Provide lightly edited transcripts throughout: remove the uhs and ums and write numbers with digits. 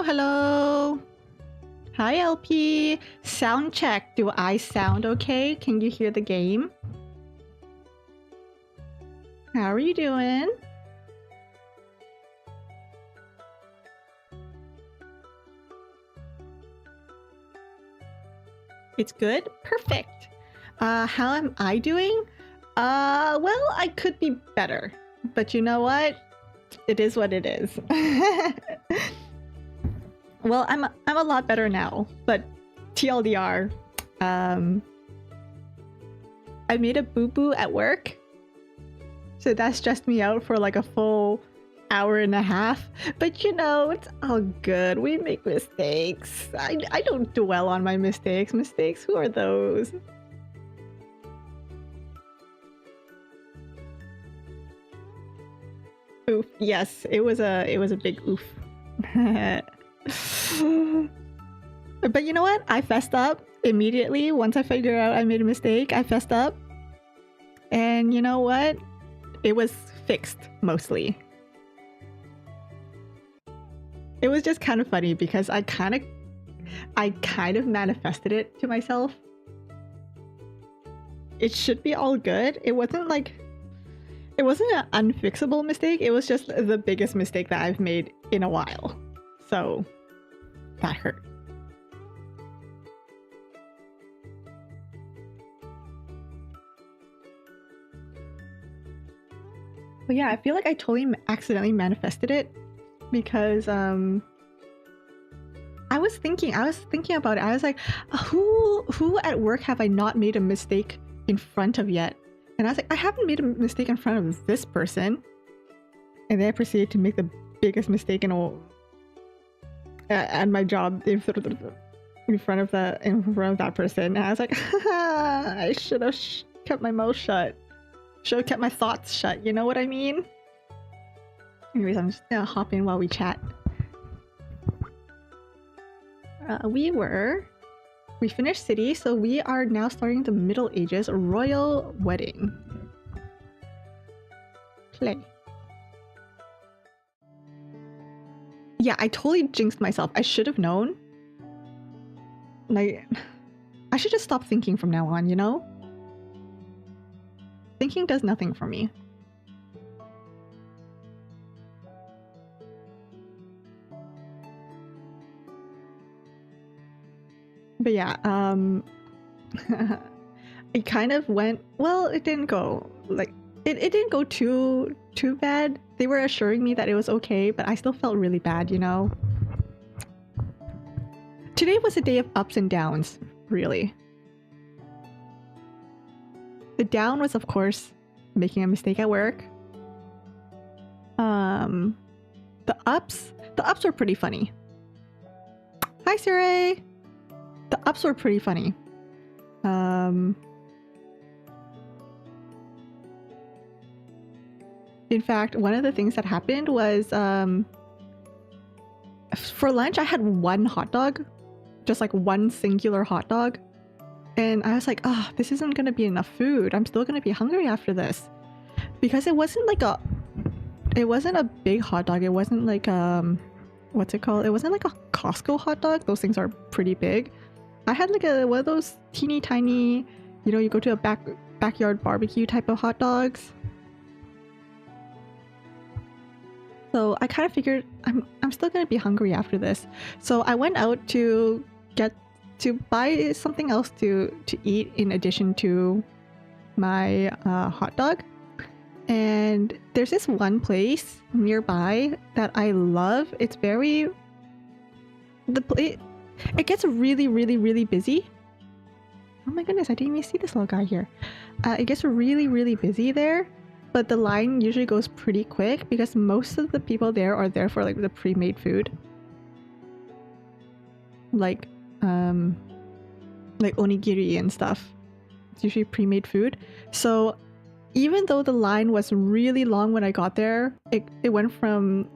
Hello, hello. Hi, LP. Sound check. Do I sound okay? Can you hear the game? How are you doing? It's good? Perfect. How am I doing? Well, I could be better. But you know what? It is what it is. Well, I'm a lot better now, but TLDR, I made a boo-boo at work. So that stressed me out for like a full hour and a half. But you know, it's all good. We make mistakes. I don't dwell on my mistakes. Mistakes? Who are those? Oof. Yes, it was a big oof. But you know what? I fessed up immediately. Once I figured out I made a mistake, I fessed up. And you know what? It was fixed, mostly. It was just kind of funny because I kind of manifested it to myself. It should be all good. It wasn't an unfixable mistake. It was just the biggest mistake that I've made in a while. So that hurt. But yeah, I feel like I totally accidentally manifested it because I was thinking about it. I was like, who at work have I not made a mistake in front of yet? And I was like, I haven't made a mistake in front of this person. And then I proceeded to make the biggest mistake in all at my job in front of that person. And I was like, I should have kept my mouth shut. Should have kept my thoughts shut. You know what I mean? Anyways, I'm just gonna hop in while we chat. We finished city, so we are now starting the Middle Ages royal wedding. Play. Yeah, I totally jinxed myself. I should have known. Like, I should just stop thinking from now on, you know? Thinking does nothing for me. But yeah, it kind of went, well, it didn't go, like, it didn't go too bad. They were assuring me that it was okay, but I still felt really bad, you know? Today was a day of ups and downs, really. The down was, of course, making a mistake at work. The ups were pretty funny. Hi, Saray! The ups were pretty funny. In fact, one of the things that happened was for lunch I had one hot dog, just like one singular hot dog, and I was like, oh, this isn't gonna be enough food. I'm still gonna be hungry after this, because it wasn't a big hot dog. It wasn't like what's it called? It wasn't like a Costco hot dog. Those things are pretty big. I had like one of those teeny tiny, you know, you go to a backyard barbecue type of hot dogs. So I kind of figured I'm still gonna be hungry after this. So I went out to buy something else to eat in addition to my hot dog. And there's this one place nearby that I love. It's very it gets really, really, really busy. Oh my goodness, I didn't even see this little guy here. It gets really, really busy there, but the line usually goes pretty quick because most of the people there are there for like the pre-made food. Like onigiri and stuff. It's usually pre-made food. So even though the line was really long when I got there, it went from...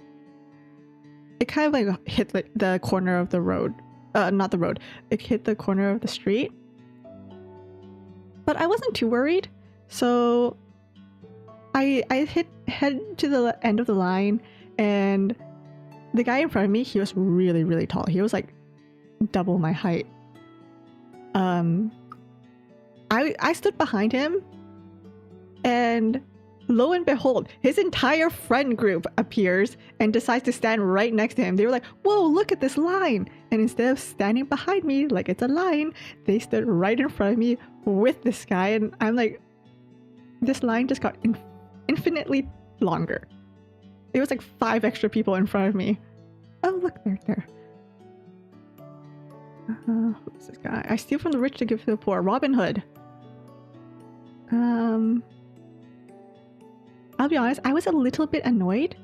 It kind of like hit like the corner of the road. Not the road. It hit the corner of the street. But I wasn't too worried. So I head to the end of the line, and the guy in front of me, he was really, really tall. He was like double my height. I stood behind him, and lo and behold, his entire friend group appears and decides to stand right next to him. They were like, whoa, look at this line. And instead of standing behind me like it's a line, they stood right in front of me with this guy. And I'm like, this line just got infinitely longer. It was like 5 extra people in front of me. Oh, look, there. Who's this guy? I steal from the rich to give to the poor. Robin Hood. I'll be honest, I was a little bit annoyed,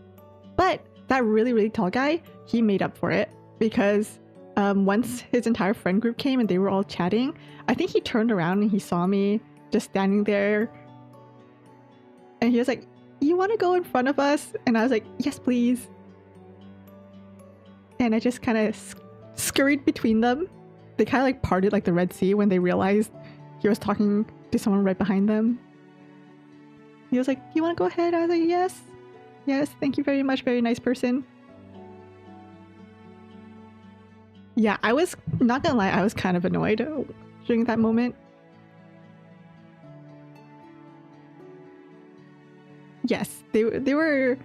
but that really, really tall guy, he made up for it because once his entire friend group came and they were all chatting, I think he turned around and he saw me just standing there, and he was like, you want to go in front of us? And I was like, yes, please. And I just kind of scurried between them. They kind of like parted like the Red Sea when they realized he was talking to someone right behind them. He was like, do you want to go ahead? I was like, yes. Yes, thank you very much. Very nice person. Yeah, I was not gonna lie, I was kind of annoyed during that moment. Yes, they were,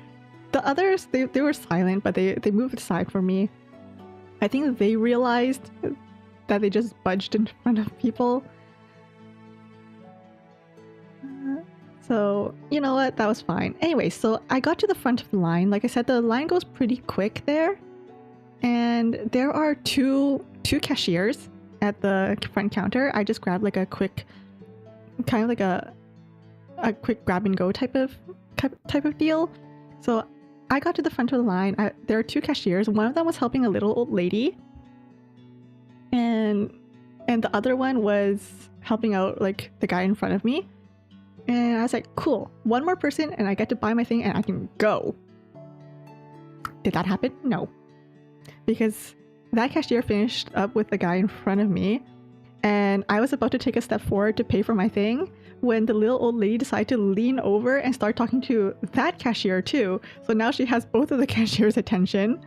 the others, they were silent, but they moved aside for me. I think they realized that they just budged in front of people. So, you know what? That was fine. Anyway, so I got to the front of the line. Like I said, the line goes pretty quick there. And there are two cashiers at the front counter. I just grabbed like a quick, kind of like a quick grab and go type of deal. So I got to the front of the line. There are 2 cashiers. One of them was helping a little old lady. And the other one was helping out like the guy in front of me. And I was like, cool, one more person and I get to buy my thing and I can go. Did that happen? No. Because that cashier finished up with the guy in front of me, and I was about to take a step forward to pay for my thing when the little old lady decided to lean over and start talking to that cashier too. So now she has both of the cashiers' attention.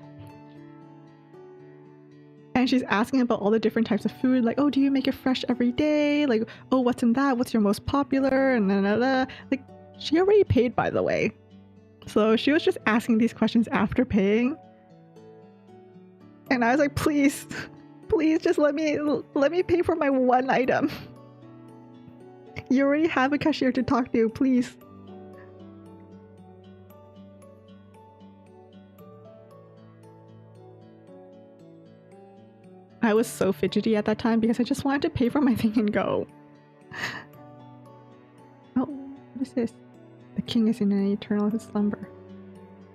And she's asking about all the different types of food, like, oh, do you make it fresh every day? Like, oh, what's in that? What's your most popular? And then, like, she already paid, by the way. So she was just asking these questions after paying. And I was like, please, please just let me pay for my one item. You already have a cashier to talk to, please. I was so fidgety at that time because I just wanted to pay for my thing and go. Oh, what is this? The king is in an eternal slumber.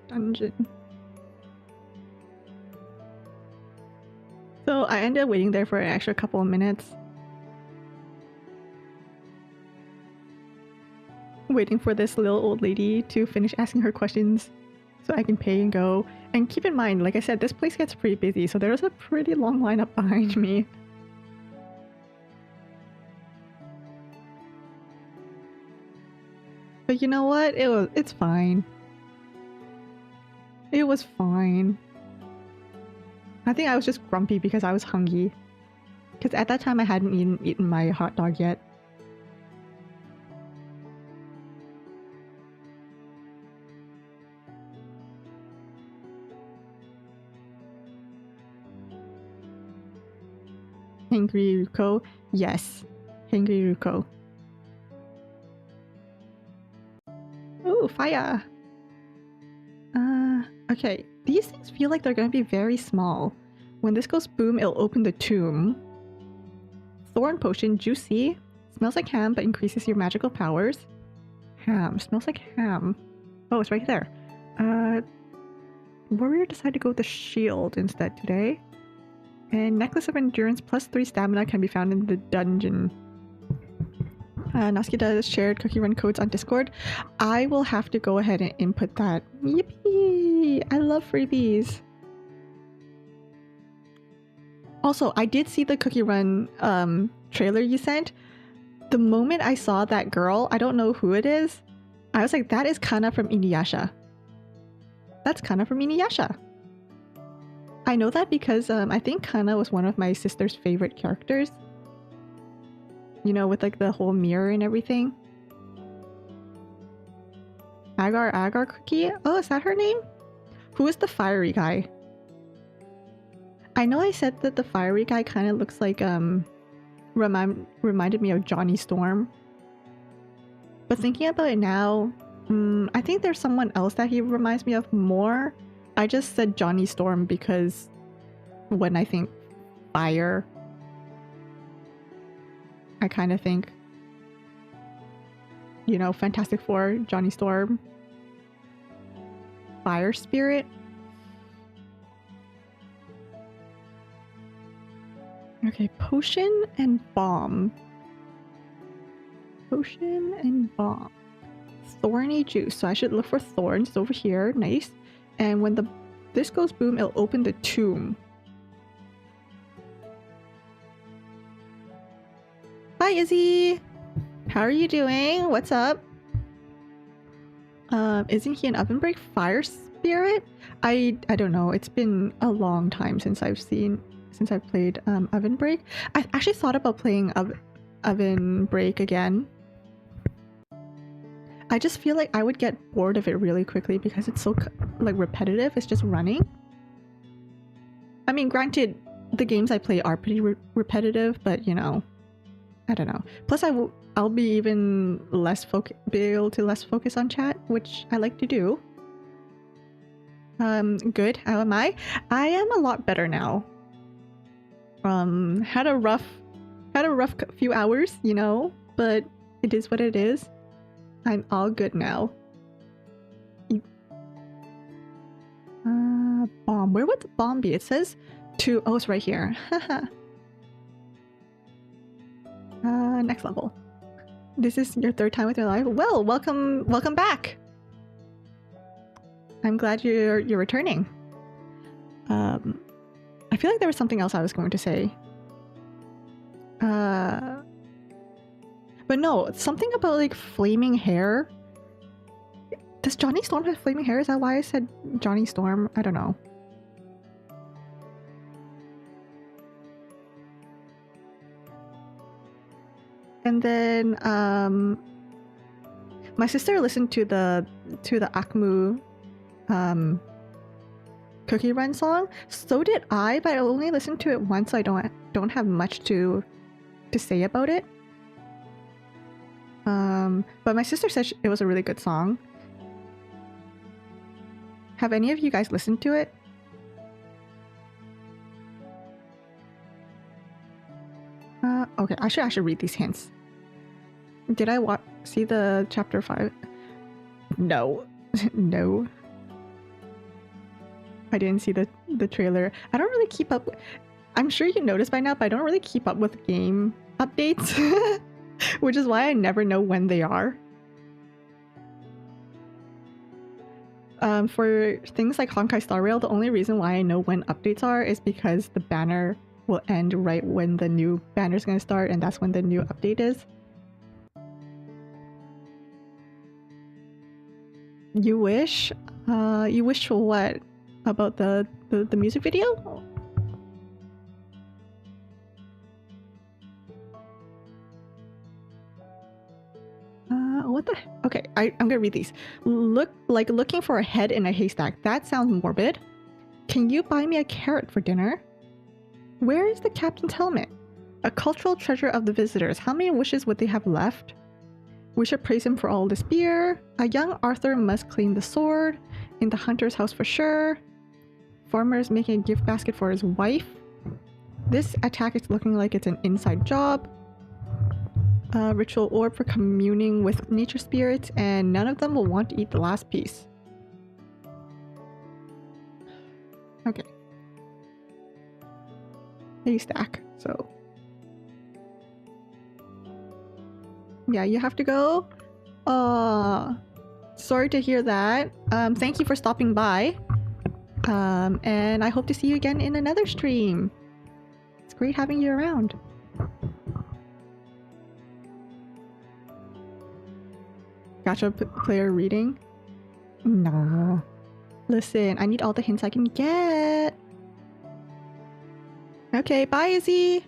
Dungeon. So I ended up waiting there for an extra couple of minutes. Waiting for this little old lady to finish asking her questions so I can pay and go. And keep in mind, like I said, this place gets pretty busy, so there's a pretty long lineup behind me. But you know what? It's fine. It was fine. I think I was just grumpy because I was hungry. Because at that time I hadn't eaten my hot dog yet. Hangry Ruko? Yes. Hangry Ruko. Ooh, fire! Okay. These things feel like they're gonna be very small. When this goes boom, it'll open the tomb. Thorn potion, juicy. Smells like ham, but increases your magical powers. Ham. Smells like ham. Oh, it's right there. Warrior decided to go with the shield instead today. And Necklace of Endurance plus 3 stamina can be found in the dungeon. Natsuki does shared cookie run codes on Discord. I will have to go ahead and input that. Yippee! I love freebies. Also, I did see the cookie run trailer you sent. The moment I saw that girl, I don't know who it is, I was like, that is Kana from Inuyasha. That's Kana from Inuyasha. I know that because I think Kana was one of my sister's favorite characters. You know, with like the whole mirror and everything. Agar Cookie? Oh, is that her name? Who is the fiery guy? I know I said that the fiery guy kind of looks like reminded me of Johnny Storm. But thinking about it now, I think there's someone else that he reminds me of more. I just said Johnny Storm because when I think fire, I kind of think, you know, Fantastic Four, Johnny Storm, fire spirit. Okay, potion and bomb. Potion and bomb. Thorny juice. So I should look for thorns. It's over here. Nice. And when this goes boom, it'll open the tomb. Hi, Izzy. How are you doing? What's up? Isn't he an oven break fire spirit? I don't know. It's been a long time since I've played Oven Break. I actually thought about playing Oven Break again. I just feel like I would get bored of it really quickly because it's so like repetitive. It's just running. I mean, granted, the games I play are pretty repetitive, but you know, I don't know. Plus, I'll be even be able to less focus on chat, which I like to do. Good. How am I? I am a lot better now. Had a rough few hours, you know, but it is what it is. I'm all good now. Bomb. Where would the bomb be? It says to. Oh, it's right here. Next level. This is your third time with your life. Well, welcome back. I'm glad you're returning. I feel like there was something else I was going to say. But no, something about like flaming hair. Does Johnny Storm have flaming hair? Is that why I said Johnny Storm? I don't know. And then my sister listened to the Akmu Cookie Run song. So did I, but I only listened to it once, so I don't have much to say about it. But my sister said it was a really good song. Have any of you guys listened to it? Okay, I should actually read these hints. Did I see the chapter 5? No. No. I didn't see the trailer. I don't really keep up. I'm sure you noticed by now, but I don't really keep up with game updates. Which is why I never know when they are. For things like Honkai Star Rail, the only reason why I know when updates are is because the banner will end right when the new banner is going to start, and that's when the new update is. You wish? You wish for what? About the music video? What the? Okay, I'm gonna read these. Looking for a head in a haystack. That sounds morbid. Can you buy me a carrot for dinner? Where is the captain's helmet? A cultural treasure of the visitors. How many wishes would they have left? We should praise him for all the spear. A young Arthur must clean the sword. In the hunter's house for sure. Farmer is making a gift basket for his wife. This attack is looking like it's an inside job. Ritual orb for communing with nature spirits, and none of them will want to eat the last piece. Okay. Haystack, so. Yeah, you have to go? Sorry to hear that. Thank you for stopping by. And I hope to see you again in another stream. It's great having you around. Gacha player reading? Nah. Listen, I need all the hints I can get. Okay, bye, Izzy.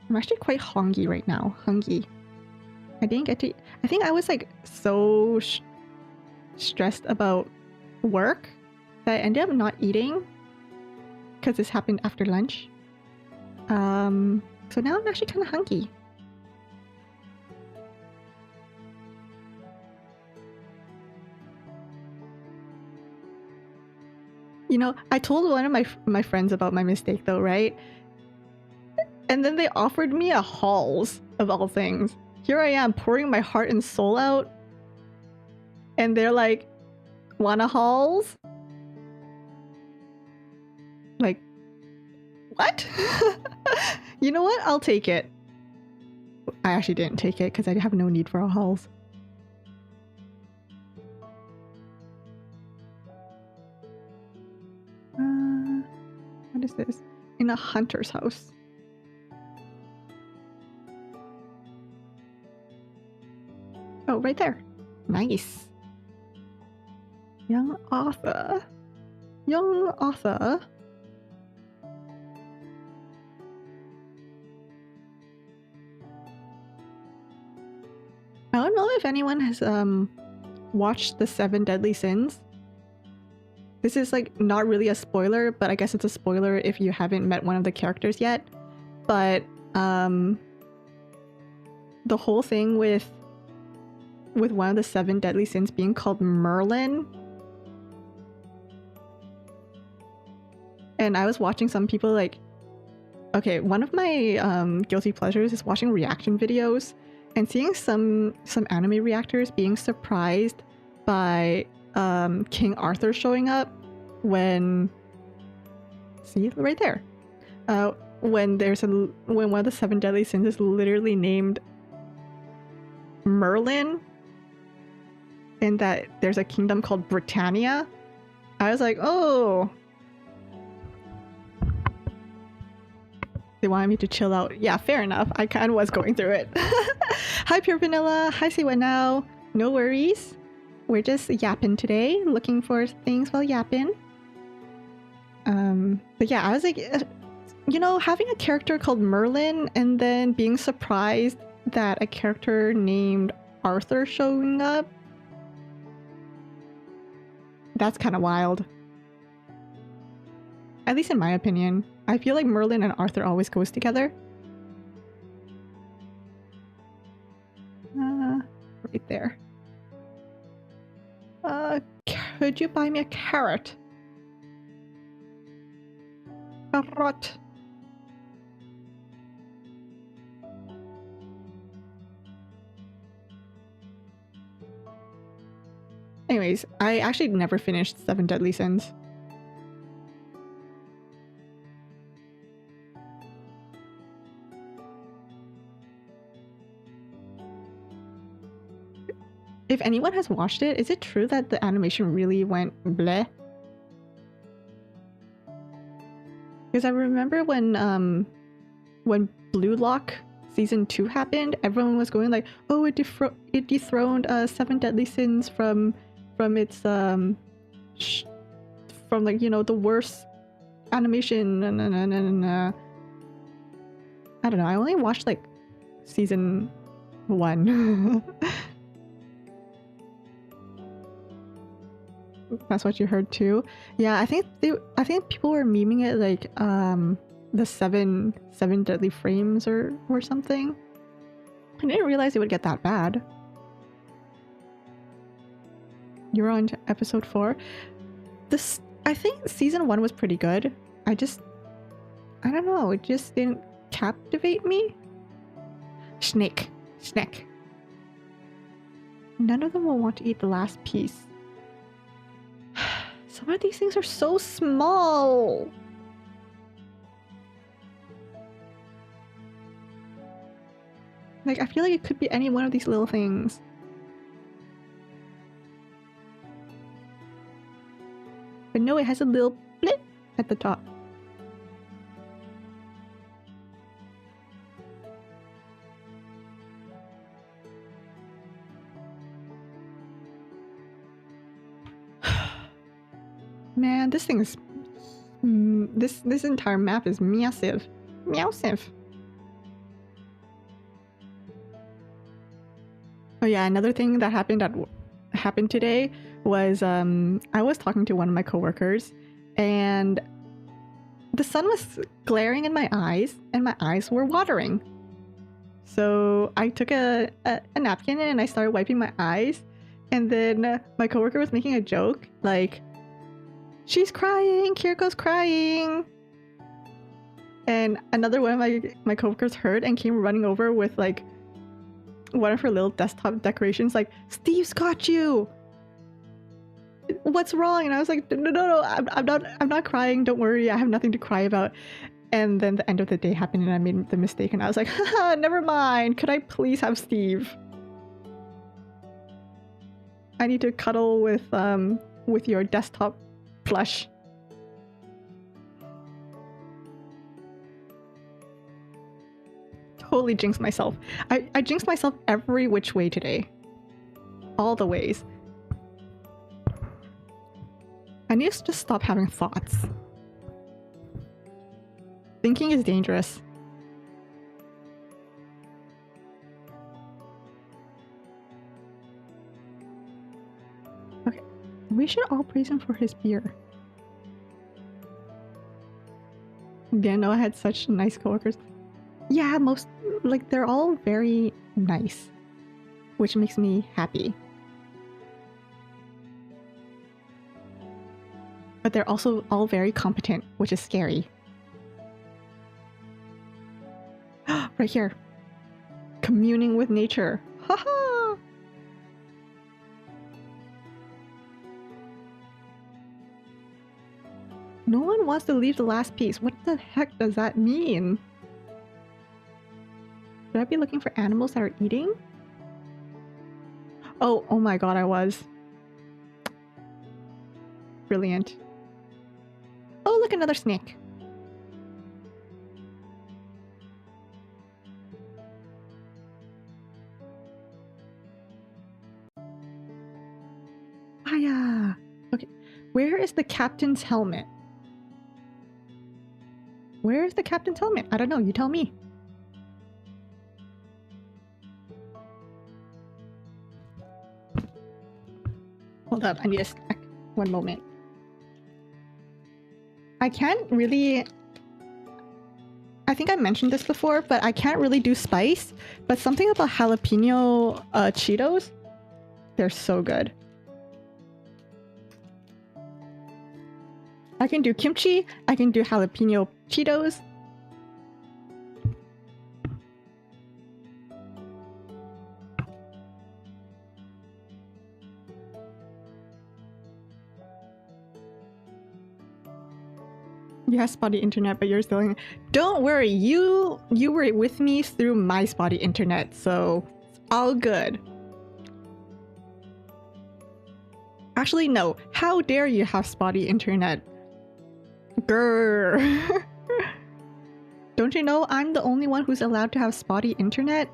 I'm actually quite hungry right now. Hungry. I didn't get to... I think I was like so stressed about work that I ended up not eating because this happened after lunch. So now I'm actually kind of hungry. You know, I told one of my friends about my mistake though, right? And then they offered me a Halls, of all things. Here I am pouring my heart and soul out. And they're like, want a Halls? Like, what? You know what? I'll take it. I actually didn't take it because I have no need for a Halls. What is this? In a hunter's house. Oh, right there. Nice. Young Arthur. Young Arthur. I don't know if anyone has watched the 7 Deadly Sins. This is like not really a spoiler, but I guess it's a spoiler if you haven't met one of the characters yet. But the whole thing with one of the 7 Deadly Sins being called Merlin. And I was watching some people like... Okay, one of my guilty pleasures is watching reaction videos and seeing some anime reactors being surprised by King Arthur showing up when... See? Right there. When one of the 7 Deadly Sins is literally named Merlin, and that there's a kingdom called Britannia. I was like, oh. They wanted me to chill out. Yeah, fair enough. I kind of was going through it. Hi, Pure Vanilla. Hi, say what now? No worries. We're just yapping today, looking for things while yapping. But yeah, I was like, you know, having a character called Merlin and then being surprised that a character named Arthur showing up. That's kind of wild. At least in my opinion. I feel like Merlin and Arthur always goes together. Right there. Could you buy me a carrot? Carrot. Anyways, I actually never finished 7 Deadly Sins. If anyone has watched it, is it true that the animation really went bleh? Because I remember when Blue Lock Season 2 happened, everyone was going like, oh, it dethroned 7 Deadly Sins from its from like, you know, the worst animation. I don't know, I only watched like Season 1. That's what you heard too? Yeah, I think people were memeing it like the seven deadly frames or something. I didn't realize it would get that bad. You're on to episode 4. I think season 1 was pretty good. I don't know, it just didn't captivate me. Snake. None of them will want to eat the last piece. Some of these things are so small. Like, I feel like it could be any one of these little things. But no, it has a little blip at the top. Man, this thing is... this entire map is massive. Massive. Oh yeah, another thing that happened today was I was talking to one of my coworkers, and the sun was glaring in my eyes, and my eyes were watering. So I took a napkin and I started wiping my eyes, and then my coworker was making a joke like, "She's crying, Kiriko's crying." And another one of my coworkers heard and came running over with like one of her little desktop decorations, like, "Steve's got you. What's wrong?" And I was like, no, I'm not crying. Don't worry, I have nothing to cry about. And then the end of the day happened and I made the mistake and I was like, haha, never mind. Could I please have Steve? I need to cuddle with your desktop plush. Totally jinxed myself. I jinxed myself every which way today. All the ways. I need to just stop having thoughts. Thinking is dangerous. Okay, we should all praise him for his beer. Didn't know I had such nice coworkers. Yeah, they're all very nice, which makes me happy. But they're also all very competent, which is scary. Right here. Communing with nature. Haha! No one wants to leave the last piece. What the heck does that mean? Should I be looking for animals that are eating? Oh my god, I was. Brilliant. Oh, look, another snake. Hiya! Okay, where is the captain's helmet? Where is the captain's helmet? I don't know, you tell me. Hold up, I need a snack. One moment. I can't really... I think I mentioned this before, but I can't really do spice. But something about jalapeno Cheetos, they're so good. I can do kimchi, I can do jalapeno Cheetos. You have spotty internet, but you're still in... Don't worry, you were with me through my spotty internet, so it's all good. Actually, no. How dare you have spotty internet? Grrr. Don't you know I'm the only one who's allowed to have spotty internet?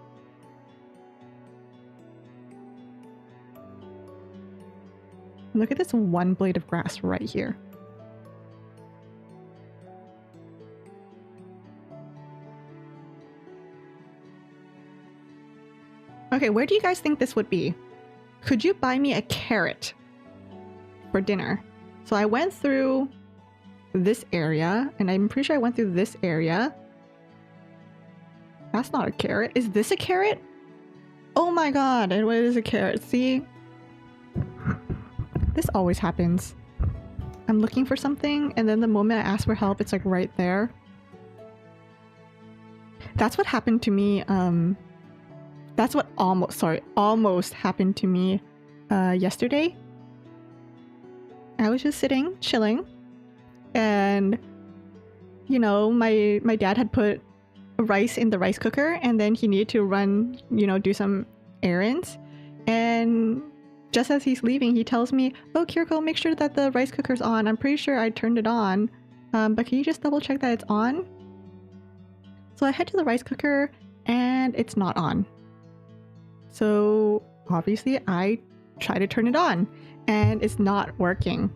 Look at this one blade of grass right here. Okay, where do you guys think this would be? Could you buy me a carrot for dinner? So I went through this area, and I'm pretty sure I went through this area. That's not a carrot. Is this a carrot? Oh my god, it is a carrot. See? This always happens. I'm looking for something, and then the moment I ask for help, it's like right there. That's what happened to me, that's what almost happened to me yesterday. I was just sitting, chilling, and you know, my dad had put rice in the rice cooker, and then he needed to run, you know, do some errands, and just as he's leaving, he tells me, "Oh, Kiriko, make sure that the rice cooker's on. I'm pretty sure I turned it on, but can you just double check that it's on?" So I head to the rice cooker, and it's not on. So obviously I try to turn it on, and it's not working.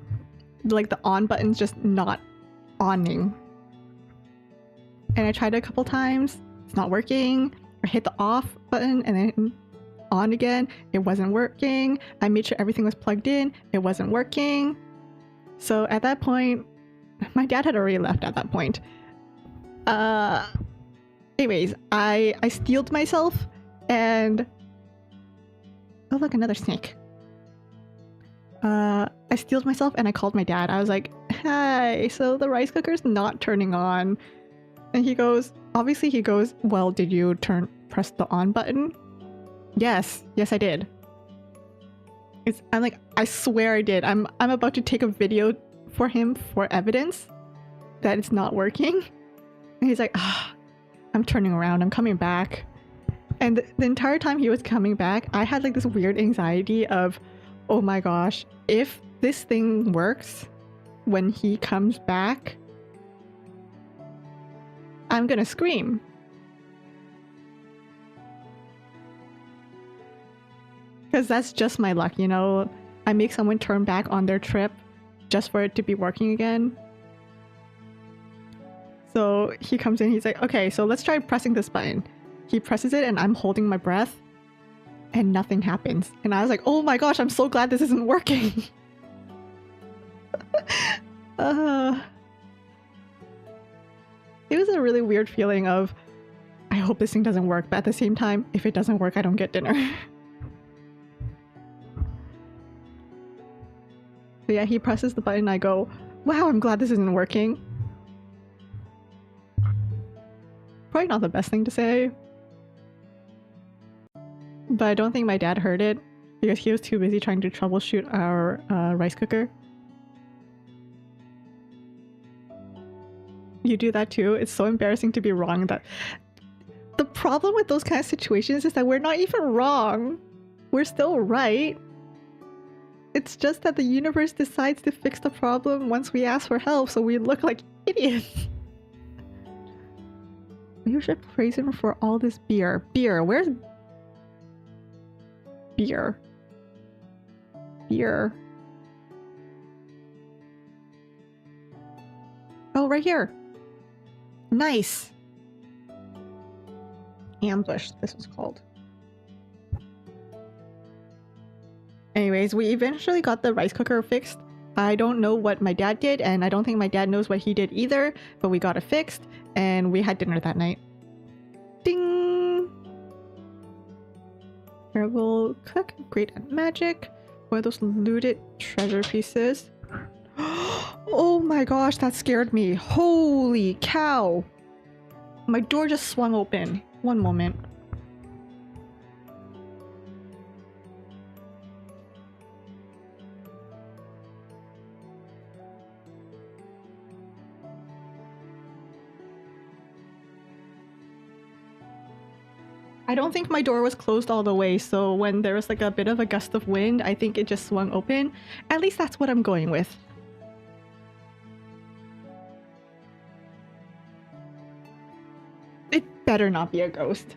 like the on button's just not oning. And I tried it a couple times, it's not working. I hit the off button and then on again, it wasn't working. I made sure everything was plugged in, it wasn't working. So at that point, my dad had already left at that point. Anyways, I steeled myself and... Oh look, another snake. I steeled myself and I called my dad. I was like, hey, so the rice cooker's not turning on. And he goes, obviously he goes, well, did you press the on button? Yes, I did. I'm like, I swear I did. I'm about to take a video for him for evidence that it's not working. And he's like, I'm turning around, I'm coming back. And the entire time he was coming back, I had like this weird anxiety of, oh my gosh, if this thing works when he comes back, I'm gonna scream. Because that's just my luck, you know? I make someone turn back on their trip just for it to be working again. So he comes in, he's like, okay, so let's try pressing this button. He presses it and I'm holding my breath and nothing happens. And I was like, oh my gosh, I'm so glad this isn't working. It was a really weird feeling of, I hope this thing doesn't work, but at the same time, if it doesn't work, I don't get dinner. So yeah, he presses the button, I go, wow, I'm glad this isn't working. Probably not the best thing to say. But I don't think my dad heard it, because he was too busy trying to troubleshoot our rice cooker. You do that too? It's so embarrassing to be wrong. That the problem with those kind of situations is that we're not even wrong. We're still right. It's just that the universe decides to fix the problem once we ask for help, so we look like idiots. You should praise him for all this beer. Beer, where's... Beer. Beer. Oh, right here. Nice. Ambush, this was called. Anyways, we eventually got the rice cooker fixed. I don't know what my dad did, and I don't think my dad knows what he did either, but we got it fixed, and we had dinner that night. Ding! Terrible cook, great at magic. One of those looted treasure pieces. Oh my gosh, that scared me. Holy cow! My door just swung open. One moment. I don't think my door was closed all the way, so when there was like a bit of a gust of wind, I think it just swung open. At least that's what I'm going with. It better not be a ghost.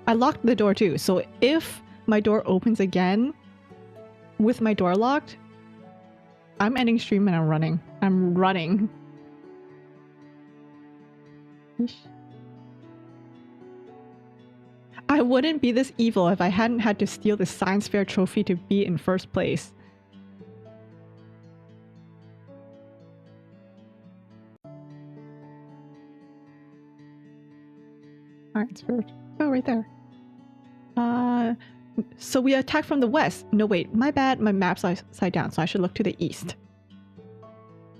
I locked the door too, so if my door opens again with my door locked, I'm ending stream and I'm running. I'm running. I wouldn't be this evil if I hadn't had to steal the science fair trophy to be in first place. Alright, spirit. Oh, right there. So we attack from the west. No, wait, my bad. My map's upside down, so I should look to the east.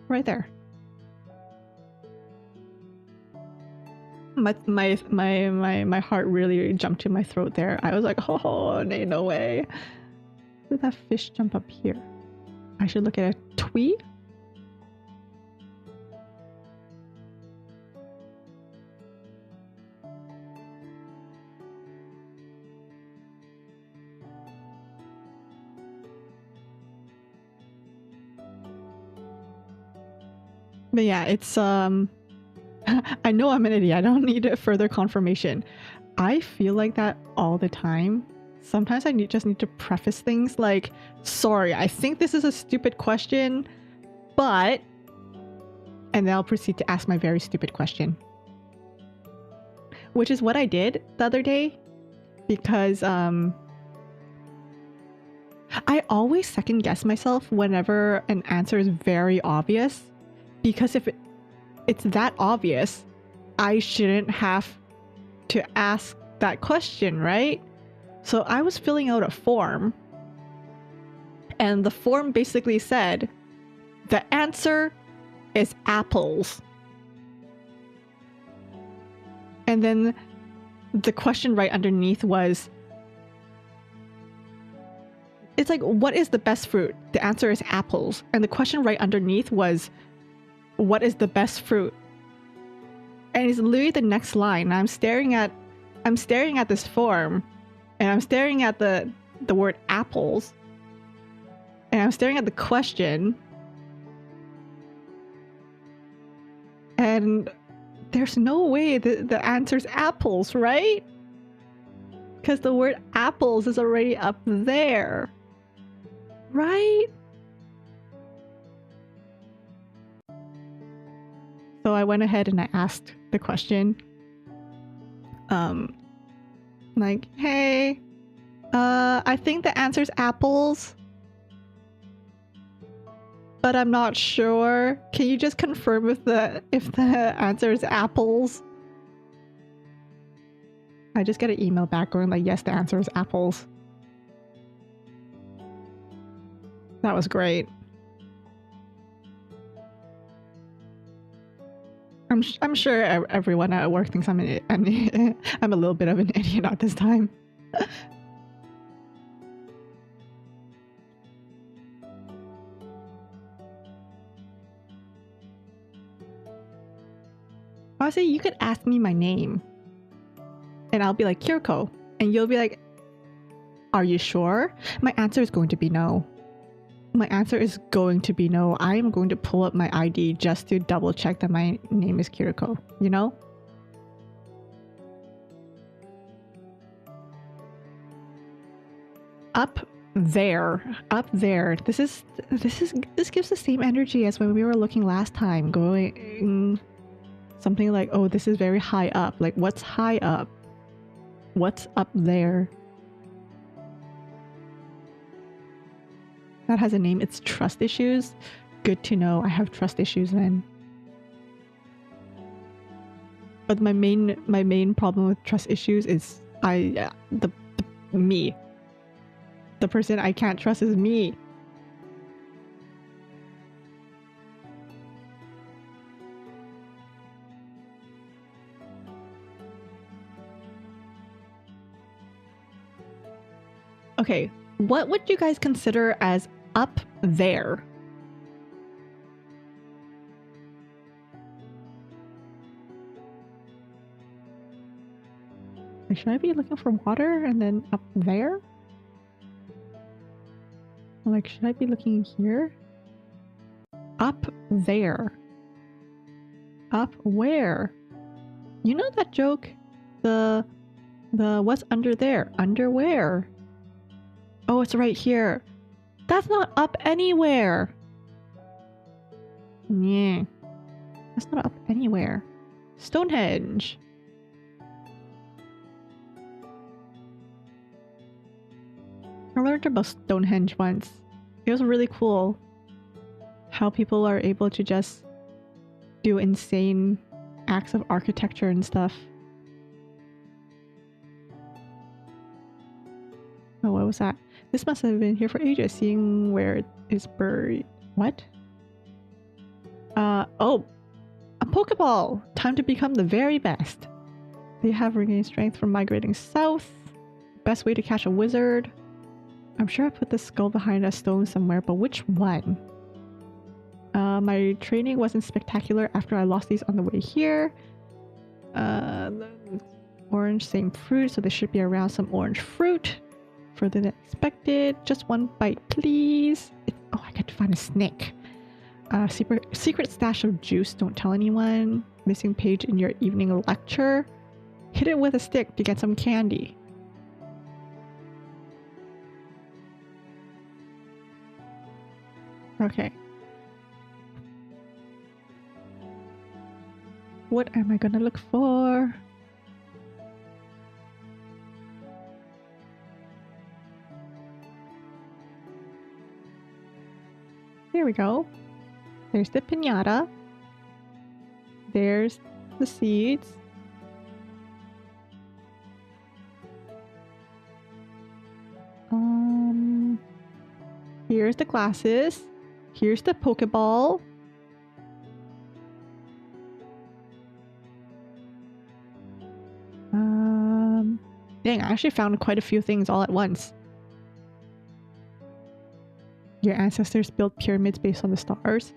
Right there. My heart really jumped to my throat there. I was like, oh, no way. Did that fish jump up here? I should look at a twee. But yeah, it's I know I'm an idiot. I don't need further confirmation. I feel like that all the time. sometimes I just need to preface things like, sorry, I think this is a stupid question, but... And then I'll proceed to ask my very stupid question. Which is what I did the other day. Because, I always second guess myself whenever an answer is very obvious. Because if it's that obvious, I shouldn't have to ask that question, right? So I was filling out a form, and the form basically said, the answer is apples. And then the question right underneath was, it's like, what is the best fruit? The answer is apples. And the question right underneath was, what is the best fruit? And it's literally the next line. I'm staring at this form, and I'm staring at the word apples, and I'm staring at the question, and there's no way that the answer's apples, right? Because the word apples is already up there, right? So I went ahead and I asked the question, like, hey, I think the answer's apples, but I'm not sure. Can you just confirm if the answer is apples? I just get an email back going like, yes, the answer is apples. That was great. I'm sure everyone at work thinks I'm a little bit of an idiot at this time. Honestly, you could ask me my name, and I'll be like, Kiriko, and you'll be like, are you sure? My answer is going to be no. My answer is going to be no. I am going to pull up my ID just to double check that my name is Kiriko, you know? Up there. This gives the same energy as when we were looking last time, going something like, oh, this is very high up. Like, what's high up? What's up there? That has a name. It's trust issues. Good to know. I have trust issues then. But my main problem with trust issues is me. The person I can't trust is me. Okay, what would you guys consider as up there? Should I be looking for water and then up there? Like, should I be looking here? Up there. Up where? You know that joke? The what's under there? Under where? Oh, it's right here. That's not up anywhere. Yeah. That's not up anywhere. Stonehenge. I learned about Stonehenge once. It was really cool how people are able to just do insane acts of architecture and stuff. Oh, what was that? This must have been here for ages, seeing where it is buried. What? Oh! A Pokeball! Time to become the very best. They have regained strength from migrating south. Best way to catch a wizard. I'm sure I put the skull behind a stone somewhere, but which one? My training wasn't spectacular after I lost these on the way here. Orange, same fruit, so there should be around some orange fruit. Further than expected. Just one bite, please. Oh, I got to find a snake. Secret stash of juice. Don't tell anyone. Missing page in your evening lecture. Hit it with a stick to get some candy. Okay. What am I gonna look for? There we go. There's the piñata. There's the seeds. Here's the glasses. Here's the Pokeball. Dang, I actually found quite a few things all at once. Your ancestors built pyramids based on the stars.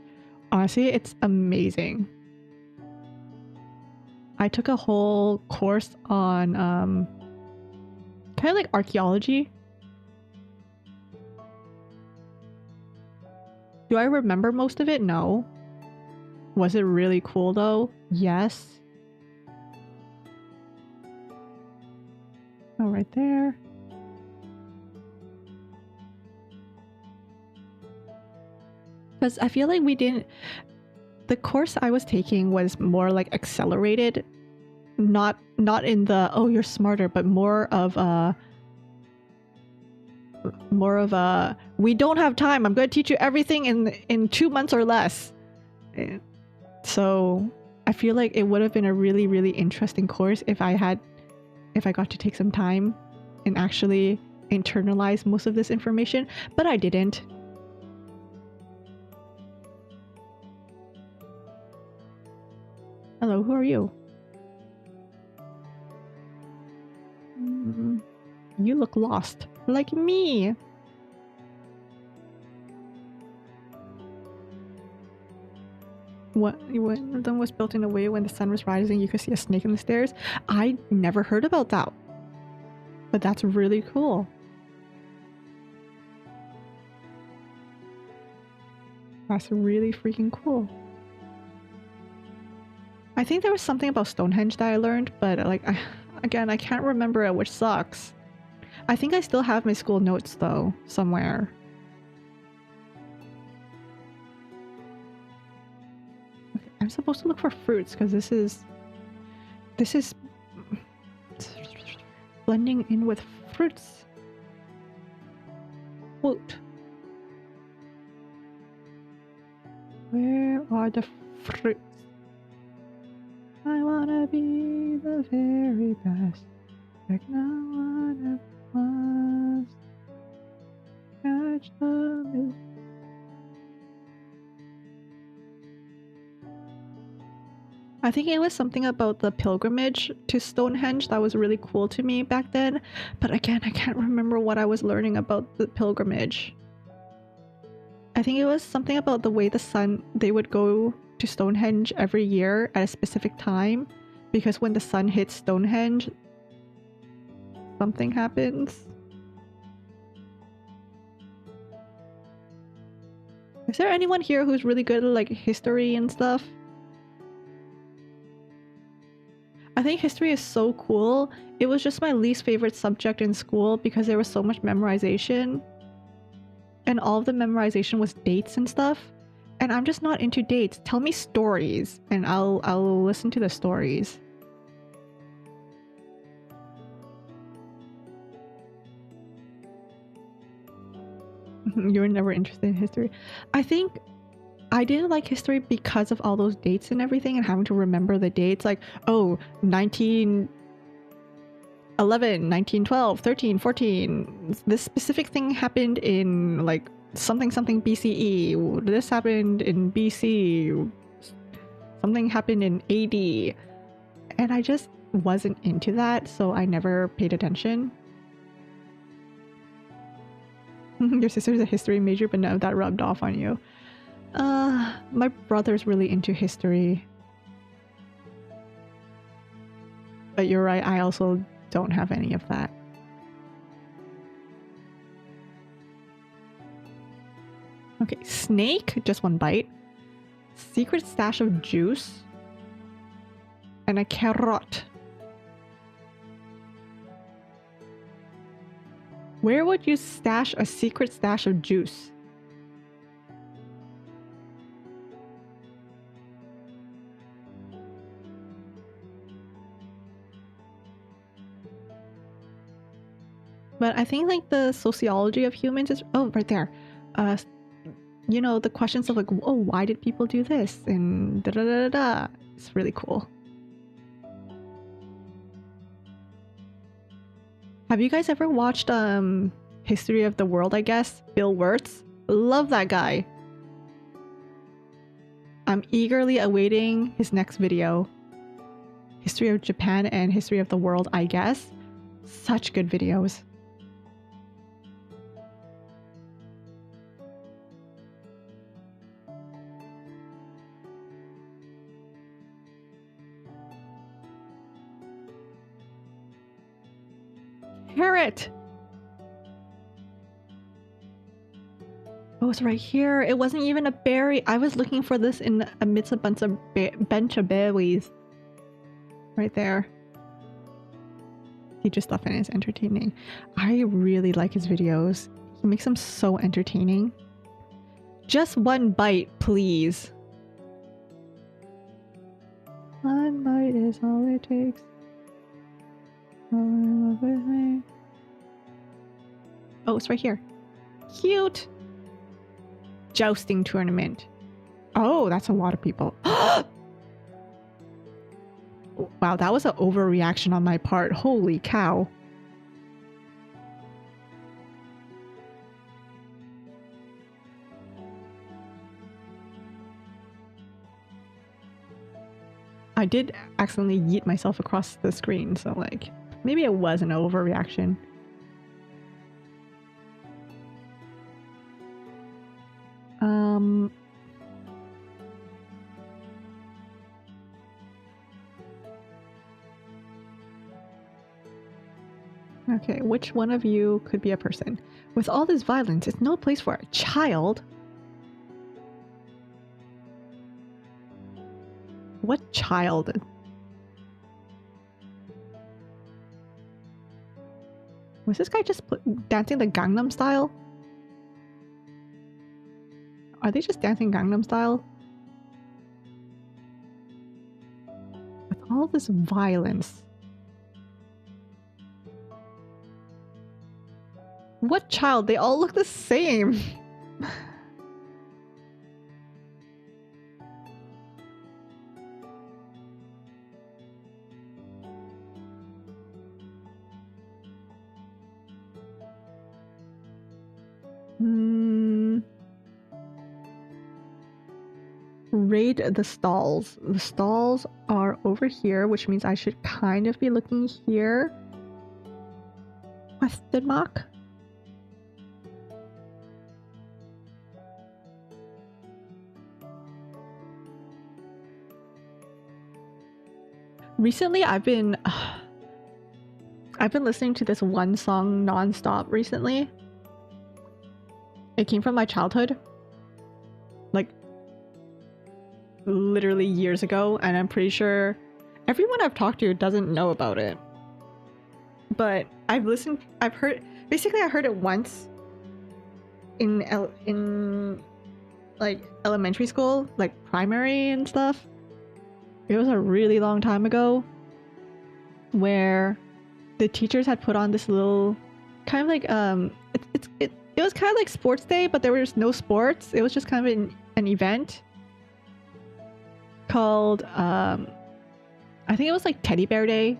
Honestly, it's amazing. I took a whole course on kind of like archaeology. Do I remember most of it? No. Was it really cool though? Yes. Oh, right there. Because I feel like we didn't... The course I was taking was more like accelerated. Not in the, oh, you're smarter, but more of a... we don't have time. I'm going to teach you everything in 2 months or less. So I feel like it would have been a really, really interesting course if I got to take some time and actually internalize most of this information, but I didn't. Hello, who are you? You look lost, like me. One of them was built in a way when the sun was rising, you could see a snake in the stairs. I never heard about that. But that's really cool. That's really freaking cool. I think there was something about Stonehenge that I learned, but like, again, I can't remember it, which sucks. I think I still have my school notes though, somewhere. Okay, I'm supposed to look for fruits because this is blending in with fruits. Fruit. Where are the fruits? I wanna be the very best, like no one ever was. Catch them. I think it was something about the pilgrimage to Stonehenge that was really cool to me back then. But again, I can't remember what I was learning about the pilgrimage. I think it was something about the way they would go to Stonehenge every year at a specific time. Because when the sun hits Stonehenge, something happens. Is there anyone here who's really good at like history and stuff? I think history is so cool. It was just my least favorite subject in school because there was so much memorization. And all of the memorization was dates and stuff. And I'm just not into dates. Tell me stories and I'll listen to the stories. You were never interested in history. I think I didn't like history because of all those dates and everything and having to remember the dates. Like, oh, 1911, 1912, 13, 14. This specific thing happened in like something BCE. This happened in BC. Something happened in AD. And I just wasn't into that, so I never paid attention. Your sister's a history major, but no, that rubbed off on you. My brother's really into history. But you're right, I also don't have any of that. Okay, snake, just one bite. Secret stash of juice. And a carrot. Where would you stash a secret stash of juice? But I think like the sociology of humans is right there. Uh, you know, the questions of like, oh, why did people do this and da da da da da. It's really cool. Have you guys ever watched History of the World? I guess Bill Wirtz. Love that guy. I'm eagerly awaiting his next video. History of Japan and History of the World, I guess. Such good videos. Carrot! Oh, it's right here. It wasn't even a berry. I was looking for this in amidst a bunch of berries. Right there. Teacher stuff and it's entertaining. I really like his videos. He makes them so entertaining. Just one bite, please. One bite is all it takes. Fall in love with me. Oh, it's right here. Cute. Jousting tournament. Oh, that's a lot of people. Wow, that was an overreaction on my part. Holy cow. I did accidentally yeet myself across the screen, so like, maybe it was an overreaction. Okay, which one of you could be a person? With all this violence, it's no place for a child. What child? Was this guy just dancing the Gangnam Style? Are they just dancing Gangnam Style? With all this violence. What child? They all look the same. Raid the stalls. The stalls are over here, which means I should kind of be looking here. Question mark? Recently, I've been listening to this one song non-stop recently. It came from my childhood. Like, literally years ago, and I'm pretty sure everyone I've talked to doesn't know about it. But I heard it once in like elementary school, like primary and stuff. It was a really long time ago where the teachers had put on this little kind of like it was kind of like sports day, but there was no sports. It was just kind of an event called I think it was like Teddy Bear Day.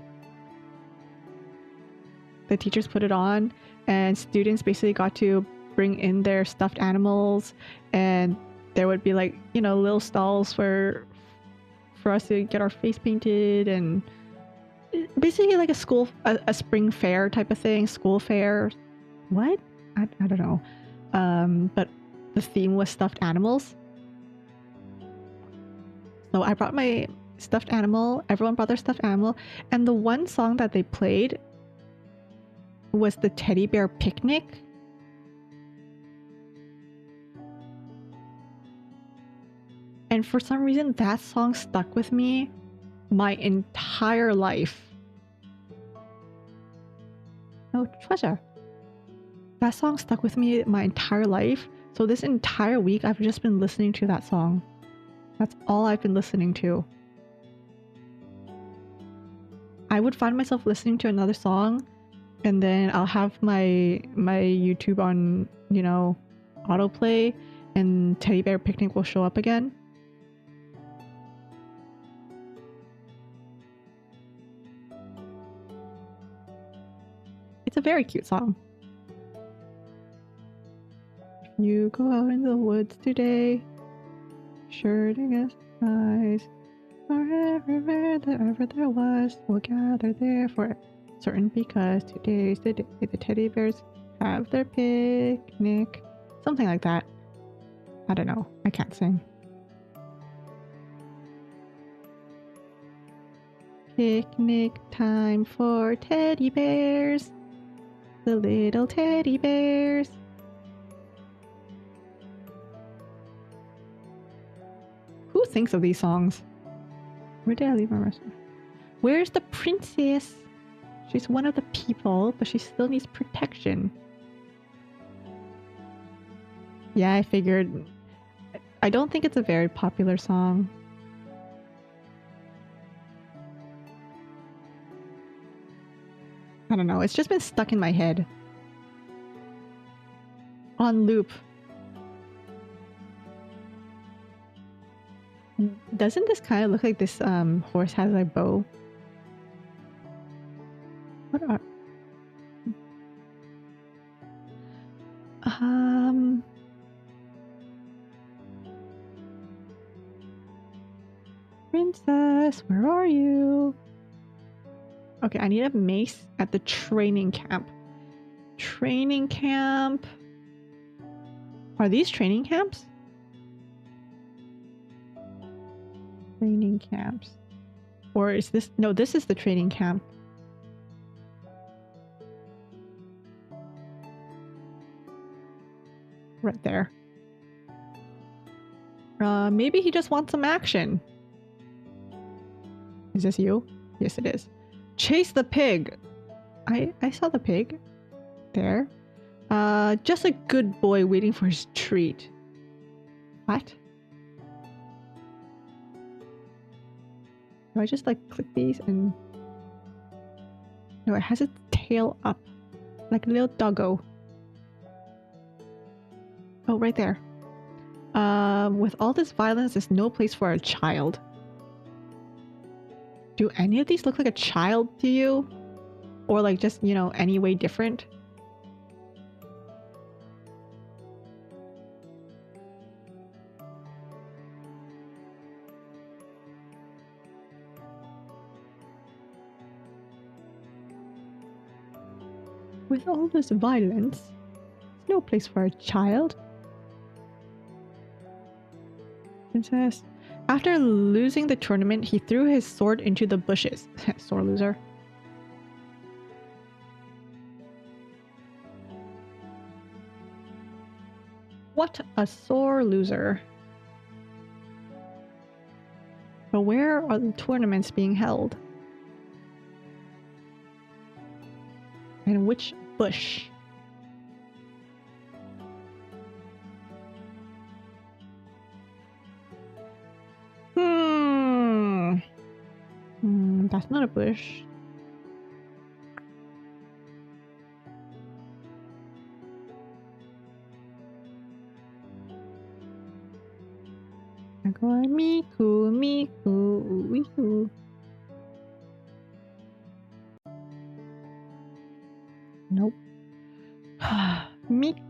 The teachers put it on and students basically got to bring in their stuffed animals, and there would be like, you know, little stalls for us to get our face painted, and basically like a spring fair type of thing. School fair. What? I don't know. But the theme was stuffed animals. So I brought my stuffed animal, everyone brought their stuffed animal, and the one song that they played was the Teddy Bear Picnic. And for some reason, that song stuck with me my entire life. No treasure. That song stuck with me my entire life. So this entire week, I've just been listening to that song. That's all I've been listening to. I would find myself listening to another song, and then I'll have my YouTube on, you know, autoplay, and Teddy Bear Picnic will show up again. It's a very cute song. If you go out in the woods today, sure to get eyes. Wherever there was, we'll gather there for certain, because today's the day the teddy bears have their picnic. Something like that. I don't know. I can't sing. Picnic time for teddy bears. The little teddy bears. Who thinks of these songs? Where did I leave my restaurant? Where's the princess? She's one of the people, but she still needs protection. Yeah, I figured. I don't think it's a very popular song. I don't know. It's just been stuck in my head. On loop. Doesn't this kind of look like this horse has a bow? What are... Princess, where are you? Okay, I need a mace at the training camp. Training camp. Are these training camps? Training camps. Or is this... No, this is the training camp. Right there. Maybe he just wants some action. Is this you? Yes, it is. Chase the pig. I saw the pig. There. Just a good boy waiting for his treat. What? Do I just like click these and... No, it has its tail up. Like a little doggo. Oh, right there. With all this violence, there's no place for a child. Do any of these look like a child to you? Or like just, you know, any way different? With all this violence, there's no place for a child. Princess. After losing the tournament, he threw his sword into the bushes. Sore loser. What a sore loser. But where are the tournaments being held? And which bush? That's not a bush. I'm going Miku, Miku, Miku. Nope. Miku.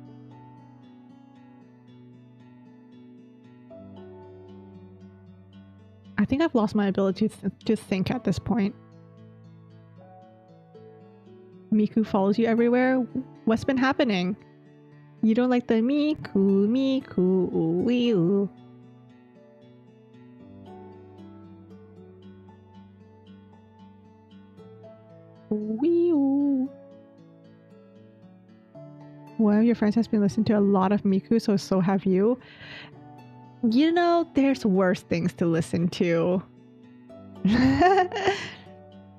I think I've lost my ability to think at this point. Miku follows you everywhere? What's been happening? You don't like the Miku, Miku, wee-oo. Wee-oo. One of your friends has been listening to a lot of Miku, so have you. You know, there's worse things to listen to.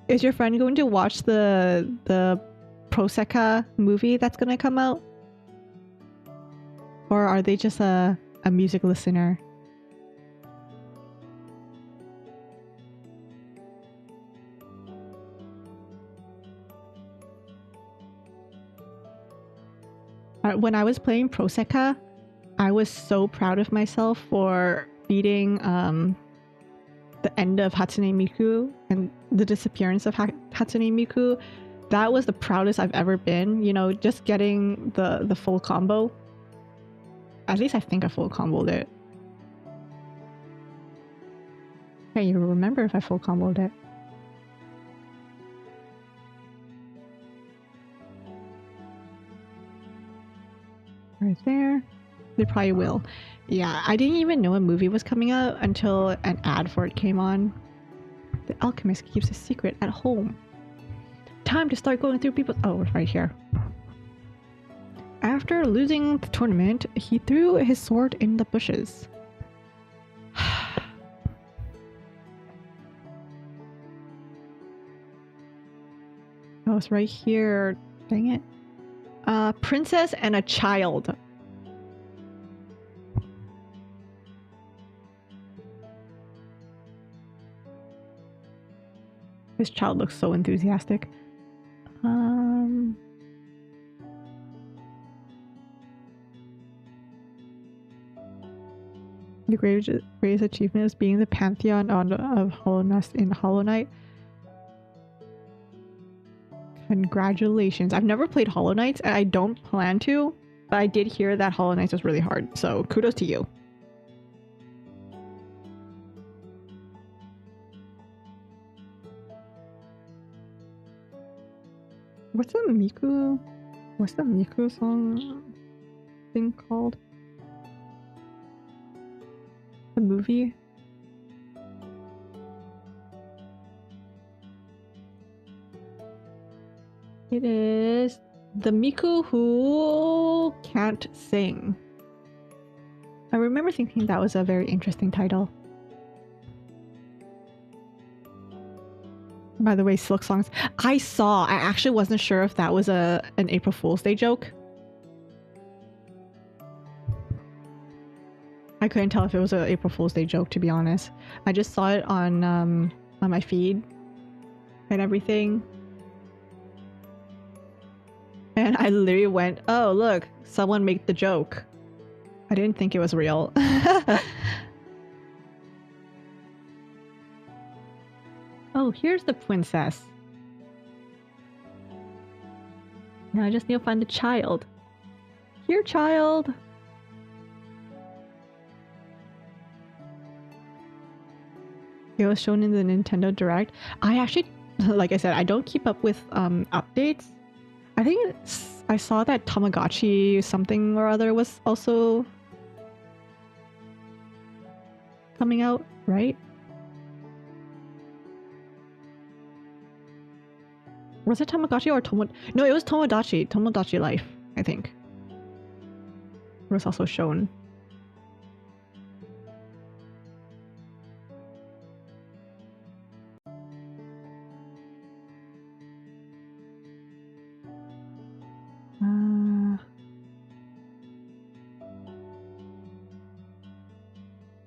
Is your friend going to watch the Proseka movie that's gonna come out? Or are they just a music listener? When I was playing Proseka, I was so proud of myself for beating the end of Hatsune Miku and the disappearance of Hatsune Miku. That was the proudest I've ever been, you know, just getting the full combo. At least I think I full comboed it. Can't even remember if I full comboed it. Right there. They probably will. Yeah, I didn't even know a movie was coming out until an ad for it came on. The alchemist keeps a secret at home. Time to start going through people's... Oh, right here. After losing the tournament, he threw his sword in the bushes. Oh, it's right here. Dang it. Princess and a child. This child looks so enthusiastic. The greatest achievement is being the pantheon of Hollowness in Hollow Knight. Congratulations. I've never played Hollow Knights and I don't plan to, but I did hear that Hollow Knights was really hard, so kudos to you. What's the Miku song thing called? The movie? It is The Miku Who Can't Sing. I remember thinking that was a very interesting title. By the way, Silk Songs. I actually wasn't sure if that was an April Fool's Day joke. I couldn't tell if it was an April Fool's Day joke, to be honest. I just saw it on my feed and everything. And I literally went, oh, look, someone made the joke. I didn't think it was real. Oh, here's the princess. Now I just need to find the child. Here, child. It was shown in the Nintendo Direct. I actually, like I said, I don't keep up with updates. I think I saw that Tamagotchi something or other was also coming out, right? Was it Tamagotchi or No, it was Tomodachi. Tomodachi Life, I think. It was also shown.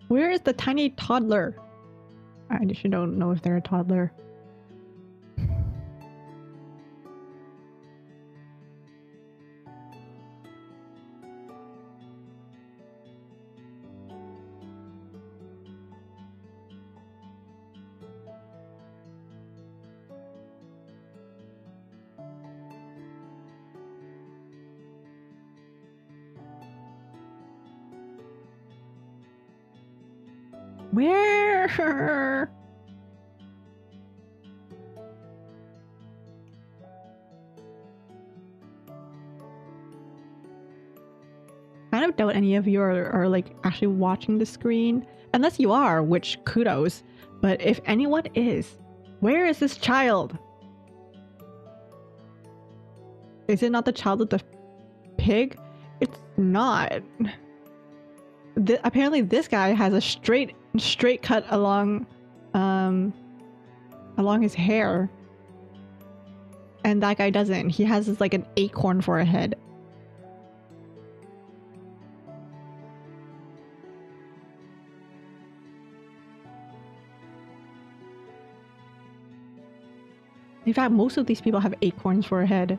Where is the tiny toddler? I actually don't know if they're a toddler. Where? I don't doubt any of you are like actually watching the screen. Unless you are, which kudos. But if anyone is, where is this child? Is it not the child with the pig? It's not. Apparently this guy has a straight cut along his hair, and that guy doesn't. He has like an acorn for a head. In fact, most of these people have acorns for a head.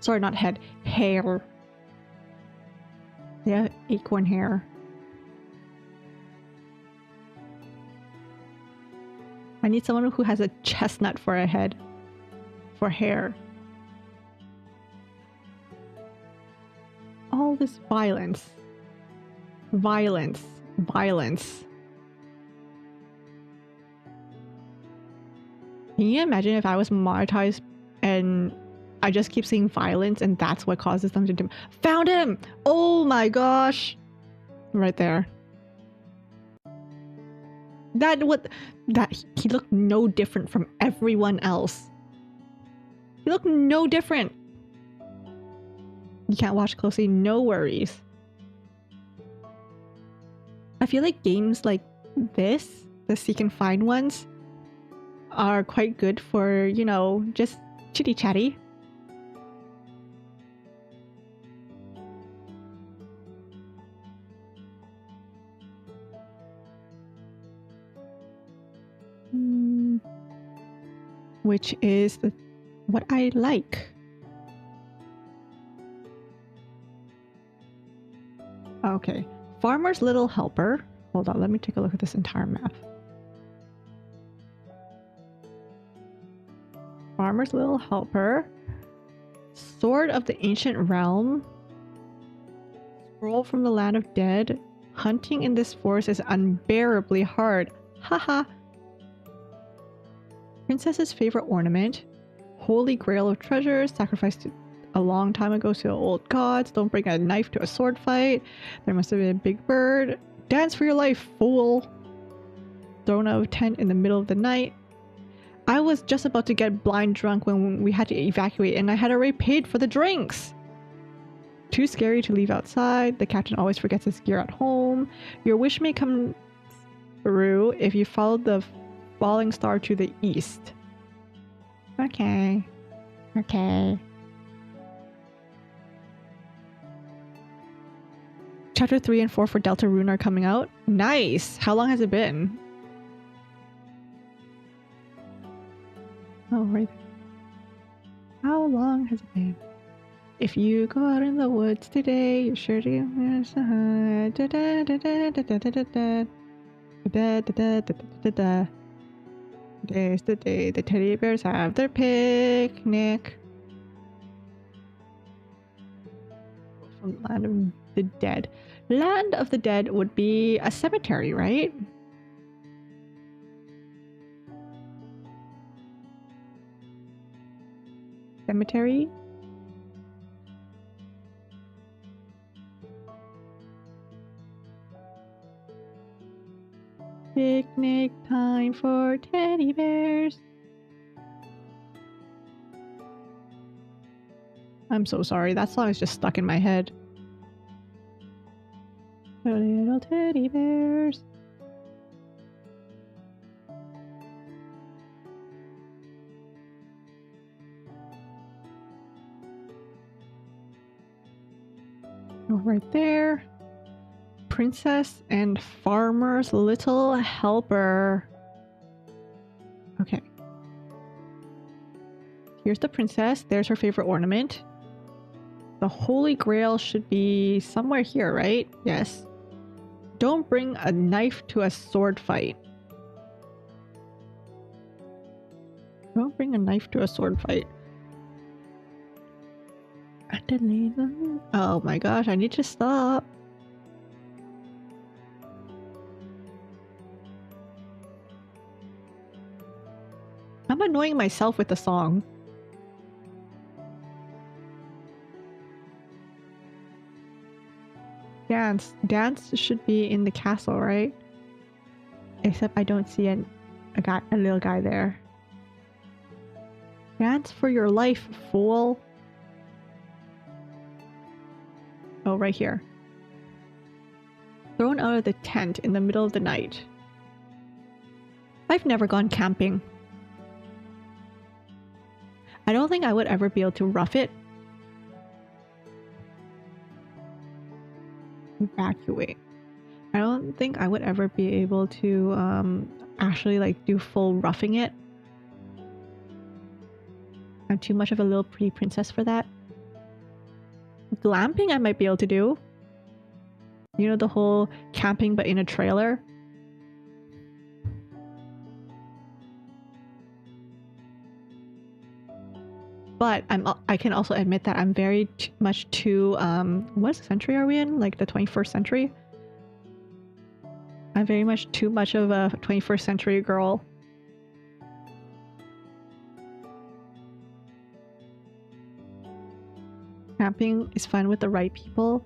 Sorry, not head. Hair. They have acorn hair. I need someone who has a chestnut for a head. For hair. All this violence. Violence. Violence. Can you imagine if I was monetized and I just keep seeing violence and that's what causes them to do? Found him! Oh my gosh! Right there. He looked no different from everyone else. He looked no different. You can't watch closely, no worries. I feel like games like this, the seek and find ones, are quite good for, you know, just chitty chatty. Which is what I like. Okay, Farmer's Little Helper. Hold on, let me take a look at this entire map. Farmer's Little Helper. Sword of the Ancient Realm. Scroll from the Land of Dead. Hunting in this forest is unbearably hard. Haha. Princess's favorite ornament. Holy Grail of treasures. Sacrificed a long time ago to the old gods. Don't bring a knife to a sword fight. There must have been a big bird. Dance for your life, fool. Thrown out of tent in the middle of the night. I was just about to get blind drunk when we had to evacuate and I had already paid for the drinks. Too scary to leave outside. The captain always forgets his gear at home. Your wish may come through if you follow the falling star to the east. Okay. Okay. Chapter 3 and 4 for Deltarune are coming out. Nice! How long has it been? Oh, right. How long has it been? If you go out in the woods today, you're sure to Today's the day the teddy bears have their picnic. From Land of the Dead. Land of the Dead would be a cemetery, right? Cemetery? Picnic time for teddy bears. I'm so sorry, that song is just stuck in my head. The little teddy bears. Oh, right there. Princess and Farmer's Little Helper. Okay. Here's the princess. There's her favorite ornament. The Holy Grail should be somewhere here, right? Yes. Don't bring a knife to a sword fight. Don't bring a knife to a sword fight. Oh my gosh, I need to stop. I'm annoying myself with the song. Dance should be in the castle, right? Except I don't see a little guy there. Dance for your life, fool. Oh, right here. Thrown out of the tent in the middle of the night. I've never gone camping. I don't think I would ever be able to rough it. Evacuate. I don't think I would ever be able to actually like do full roughing it. I'm too much of a little pretty princess for that. glamping I might be able to do. You know, the whole camping but in a trailer. But I can also admit that I'm very much too what century are we in? Like the 21st century? I'm very much too much of a 21st century girl. Camping is fun with the right people.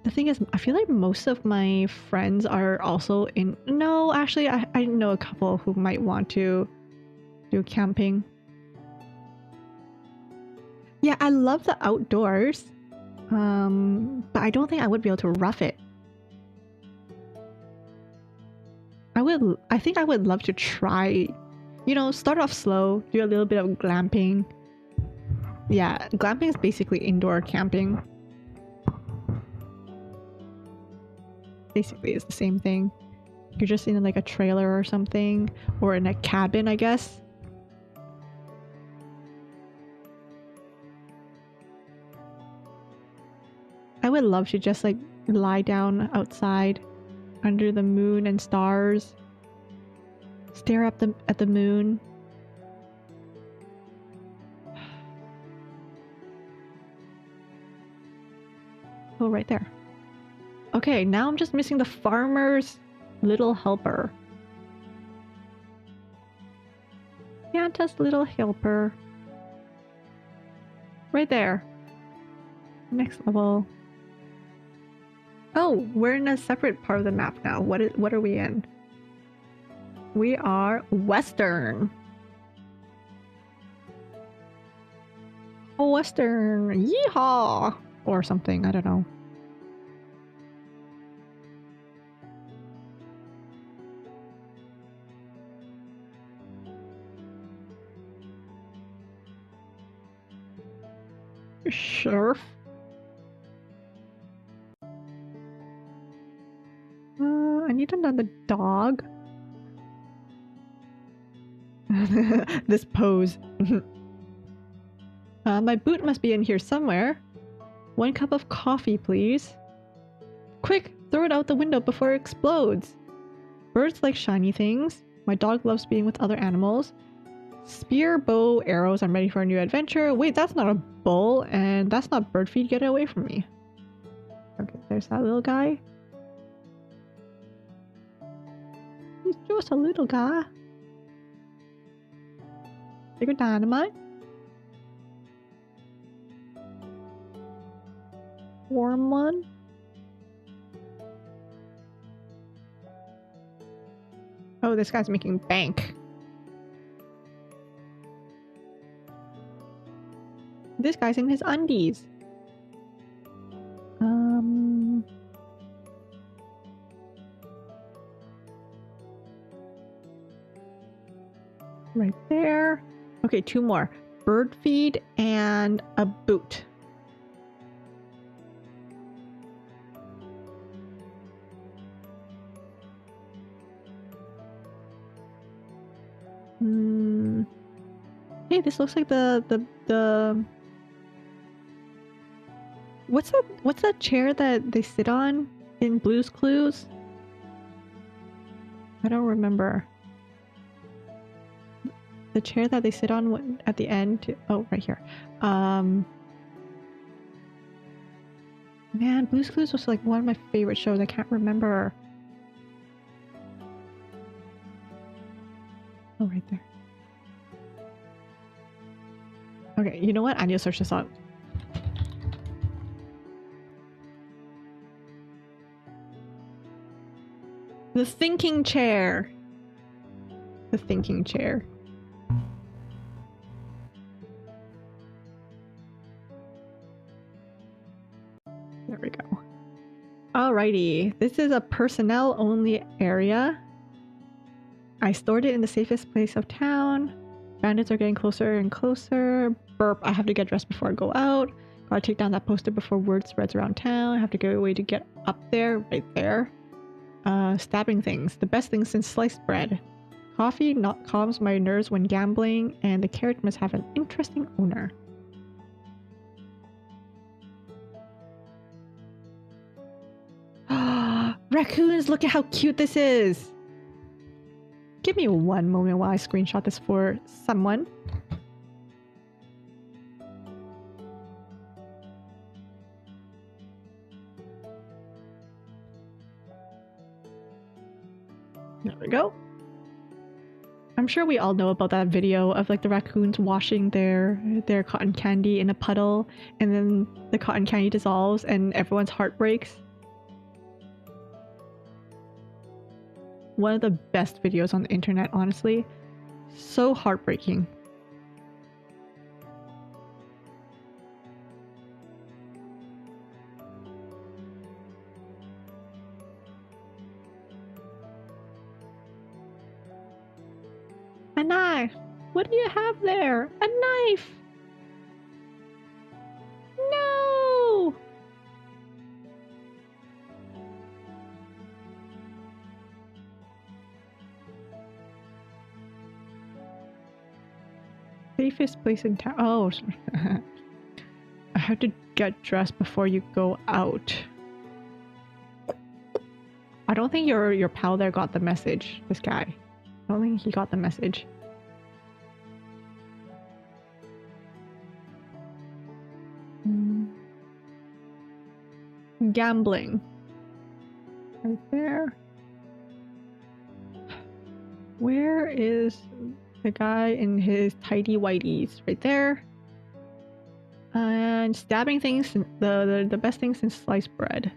The thing is, I feel like most of my friends are also in... No, actually, I know a couple who might want to do camping. Yeah, I love the outdoors. But I don't think I would be able to rough it. I think I would love to try, you know, start off slow, do a little bit of glamping. Yeah, glamping is basically indoor camping. Basically, it's the same thing. You're just in like a trailer or something, or in a cabin, I guess. I would love to just like lie down outside under the moon and stars, stare up at the moon. Oh, right there. Okay, now I'm just missing the farmer's little helper. Santa's little helper. Right there. Next level. Oh, we're in a separate part of the map now. What are we in? We are Western. Western. Yeehaw! Or something, I don't know. Sure. I need another dog. This pose. My boot must be in here somewhere. 1 cup of coffee, please. Quick, throw it out the window before it explodes. Birds like shiny things. My dog loves being with other animals. Spear, bow, arrows. I'm ready for a new adventure. Wait, that's not a bull, and that's not bird feed. Get away from me. Okay, there's that little guy. He's just a little guy. Bigger dynamite. Warm one. Oh, this guy's making bank. This guy's in his undies. Right there. Okay, 2 more. Bird feed and a boot. Hey, this looks like the what's that chair that they sit on in Blue's Clues? I don't remember. The chair that they sit on at the end. Oh, right here. Man, Blue's Clues was like one of my favorite shows. I can't remember. Oh, right there. Okay, you know what? I need to search this out. The thinking chair. The thinking chair. There we go. Alrighty, this is a personnel only area. I stored it in the safest place of town. Bandits are getting closer and closer. Burp, I have to get dressed before I go out. Gotta take down that poster before word spreads around town. I have to go away to get up there, right there. Stabbing things. The best thing since sliced bread. Coffee not calms my nerves when gambling, and the carrot must have an interesting owner. Raccoons, look at how cute this is. Give me one moment while I screenshot this for someone. There we go. I'm sure we all know about that video of like the raccoons washing their cotton candy in a puddle, and then the cotton candy dissolves and everyone's heart breaks. One of the best videos on the internet, honestly. So heartbreaking. A knife! What do you have there? A knife! No! Safest place in town. Oh, I have to get dressed before you go out. I don't think your pal there got the message. This guy. I don't think he got the message. Gambling. Right there. Where is the guy in his tidy whities? Right there. And stabbing things, the best thing since sliced bread.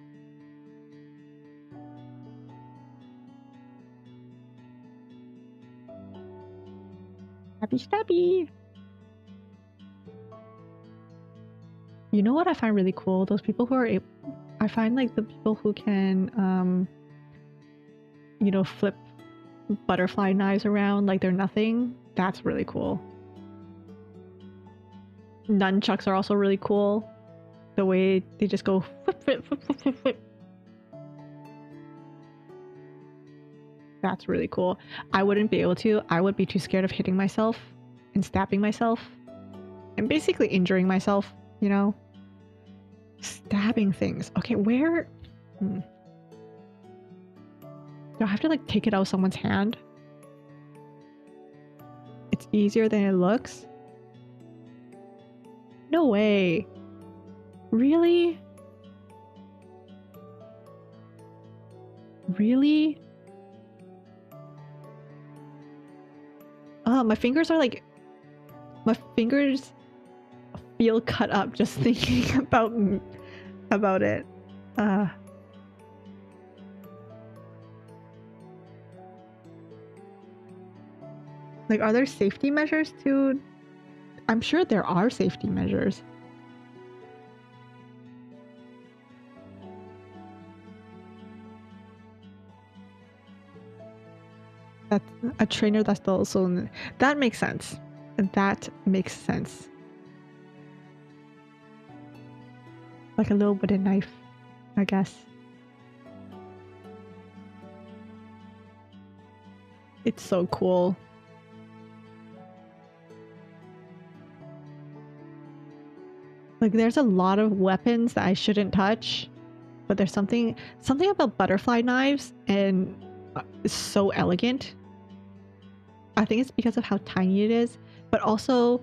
Stabby stabby. You know what I find really cool? Those people who are able, I find like the people who can you know, flip butterfly knives around like they're nothing. That's really cool. Nunchucks are also really cool. The way they just go flip, flip, flip, flip, flip, flip. That's really cool. I wouldn't be able to. I would be too scared of hitting myself and stabbing myself and basically injuring myself, you know? Stabbing things. Okay, where? Do I have to like take it out of someone's hand? It's easier than it looks? No way. Really? Really? My fingers are like... My fingers feel cut up just thinking about it. Like, are there safety measures to... I'm sure there are safety measures. That's a trainer that's also... That makes sense. That makes sense. Like a little wooden knife, I guess. It's so cool. Like, there's a lot of weapons that I shouldn't touch, but there's something about butterfly knives, and it's so elegant. I think it's because of how tiny it is, but also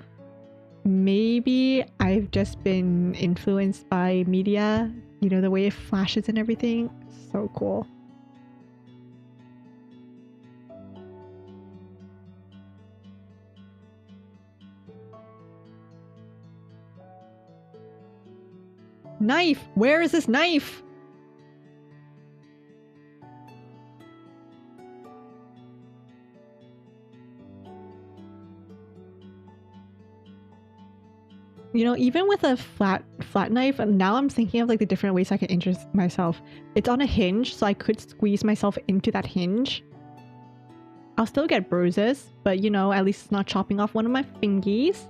maybe I've just been influenced by media, you know, the way it flashes and everything. So cool. Knife! Where is this knife? You know, even with a flat knife, and now I'm thinking of like the different ways I can injure myself. It's on a hinge, so I could squeeze myself into that hinge. I'll still get bruises, but you know, at least it's not chopping off one of my fingies.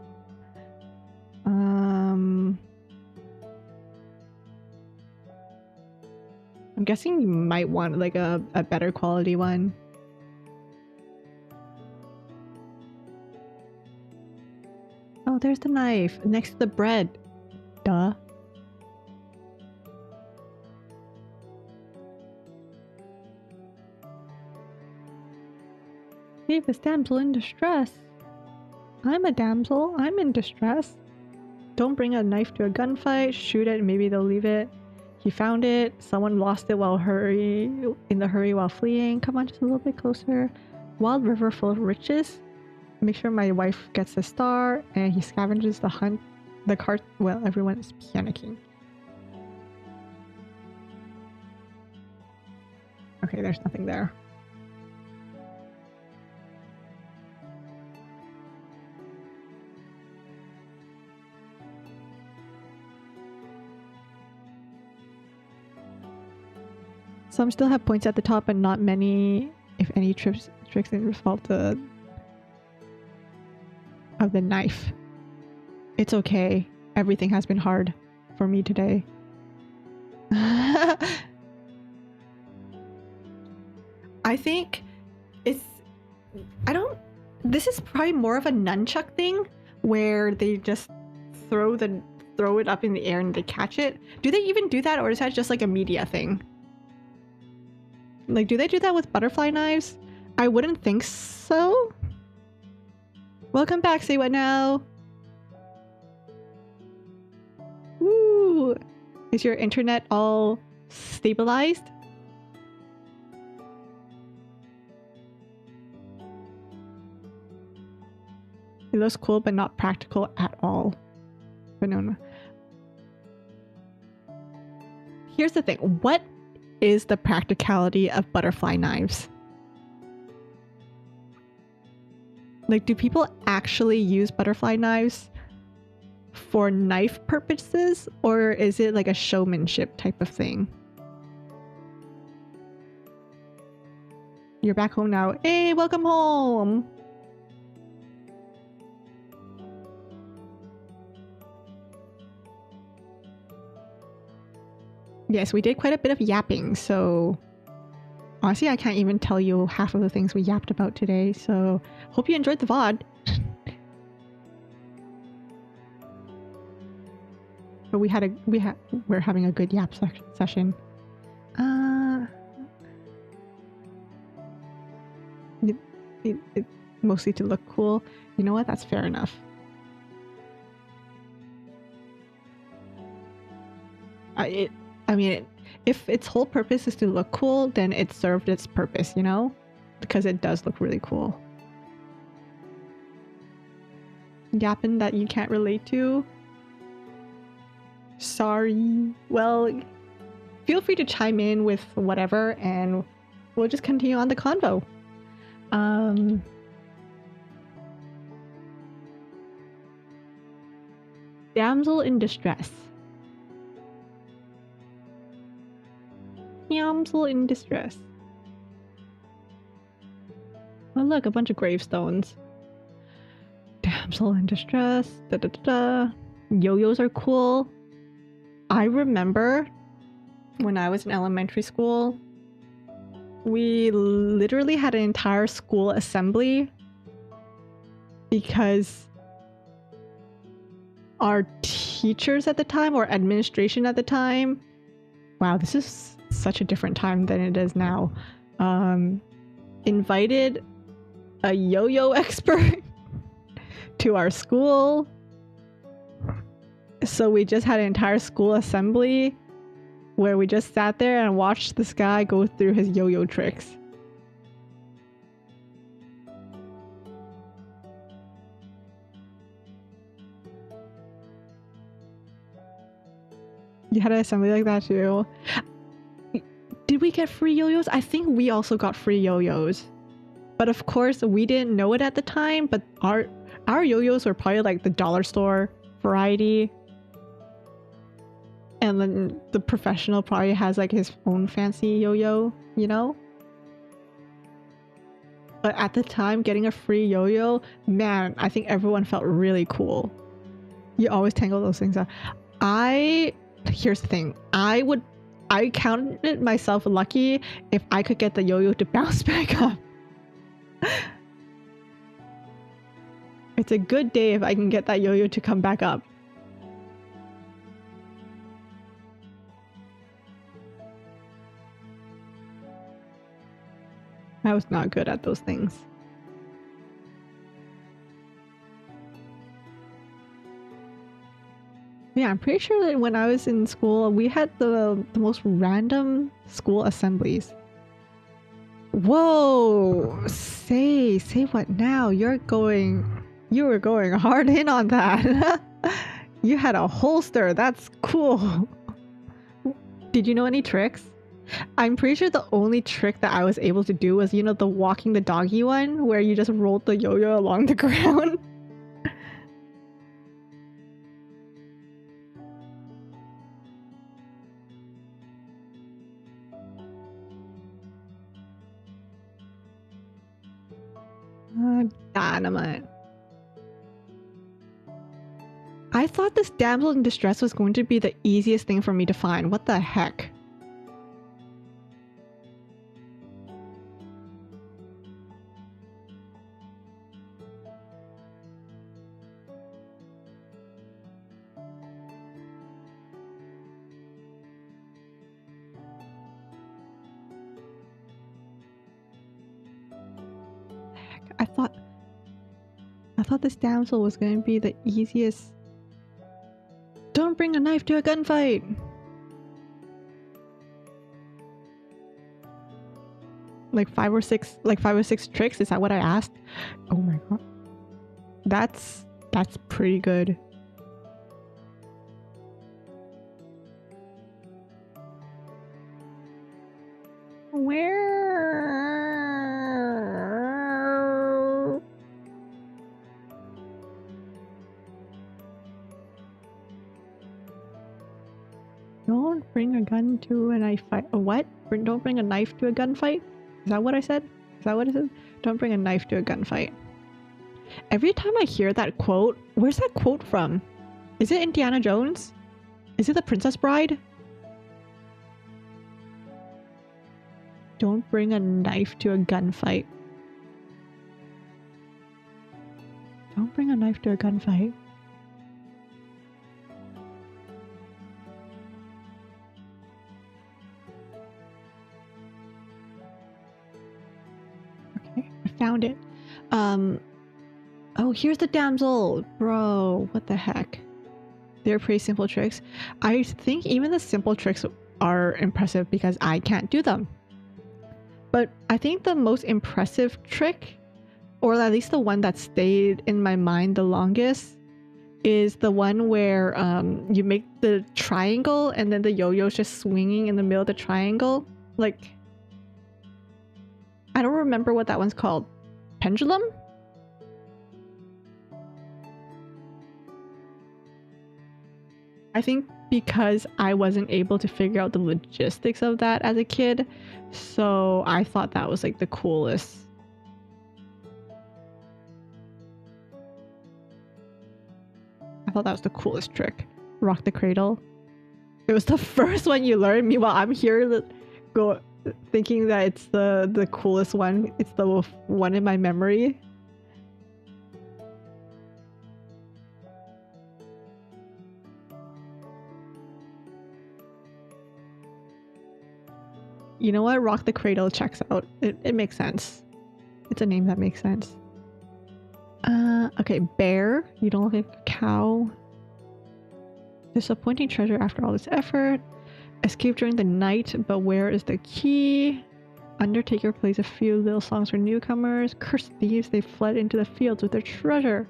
I'm guessing you might want like a better quality one. Oh, there's the knife next to the bread. Duh. save this damsel in distress. I'm a damsel. I'm in distress. Don't bring a knife to a gunfight. Shoot it. Maybe they'll leave it. He found it. Someone lost it in the hurry while fleeing. Come on, just a little bit closer. Wild river full of riches. Make sure my wife gets a star. And he scavenges the cart. Well, everyone is panicking. Okay, there's nothing there. Some still have points at the top, but not many, if any, tricks involve of the knife. It's okay. Everything has been hard for me today. I think this is probably more of a nunchuck thing where they just throw it up in the air and they catch it. Do they even do that, or is that just like a media thing? Like, do they do that with butterfly knives? I wouldn't think so. Welcome back, say what now? Woo! Is your internet all stabilized? It looks cool, but not practical at all. But no. Here's the thing. What is the practicality of butterfly knives? Like, do people actually use butterfly knives for knife purposes, or is it like a showmanship type of thing? You're back home now. Hey, welcome home! Yes, we did quite a bit of yapping, so honestly, I can't even tell you half of the things we yapped about today, so hope you enjoyed the VOD. But we're having a good yap session. It mostly to look cool. You know what? That's fair enough. I mean, if its whole purpose is to look cool, then it served its purpose, you know? Because it does look really cool. Yapping that you can't relate to? Sorry. Well, feel free to chime in with whatever and we'll just continue on the convo. Damsel in distress. Damsel in distress. Oh look, a bunch of gravestones. Damsel in distress. Da da da da. Yo-yos are cool. I remember when I was in elementary school, we literally had an entire school assembly because our teachers at the time, or administration at the time, wow, this is such a different time than it is now, invited a yo-yo expert to our school. So we just had an entire school assembly where we just sat there and watched this guy go through his yo-yo tricks. You had an assembly like that too? Did we get free yo-yos? I think we also got free yo-yos. But of course, we didn't know it at the time, but our yo-yos were probably like the dollar store variety. And then the professional probably has like his own fancy yo-yo, you know? But at the time, getting a free yo-yo, man, I think everyone felt really cool. You always tangle those things up. Here's the thing. I counted myself lucky if I could get the yo-yo to bounce back up. It's a good day if I can get that yo-yo to come back up. I was not good at those things. Yeah, I'm pretty sure that when I was in school, we had the most random school assemblies. Whoa! Say what now? You were going hard in on that. You had a holster. That's cool. Did you know any tricks? I'm pretty sure the only trick that I was able to do was, you know, the walking the doggy one, where you just rolled the yo-yo along the ground. Dynamite. I thought this damsel in distress was going to be the easiest thing for me to find. What the heck? I thought this damsel was going to be the easiest. Don't bring a knife to a gunfight. Like five or six tricks. Is that what I asked? Oh my god, that's pretty good. Where? Don't bring a gun to a knife fight. What? Don't bring a knife to a gunfight? Is that what I said? Is that what it said? Don't bring a knife to a gunfight. Every time I hear that quote, where's that quote from? Is it Indiana Jones? Is it The Princess Bride? Don't bring a knife to a gunfight. Don't bring a knife to a gunfight. Okay, I found it. Oh, here's the damsel! Bro, what the heck? They're pretty simple tricks. I think even the simple tricks are impressive because I can't do them. But I think the most impressive trick, or at least the one that stayed in my mind the longest, is the one where you make the triangle and then the yo-yo's just swinging in the middle of the triangle. Like, I don't remember what that one's called. Pendulum? I think because I wasn't able to figure out the logistics of that as a kid, so I thought that was like the coolest. I thought that was the coolest trick. Rock the cradle. It was the first one you learned. Meanwhile, I'm here thinking that it's the coolest one. It's the one in my memory. You know what? Rock the cradle checks out. It makes sense. It's a name that makes sense. Okay, bear. You don't look like a cow. Disappointing treasure after all this effort. Escape during the night, but where is the key? Undertaker plays a few little songs for newcomers. Cursed thieves, they fled into the fields with their treasure.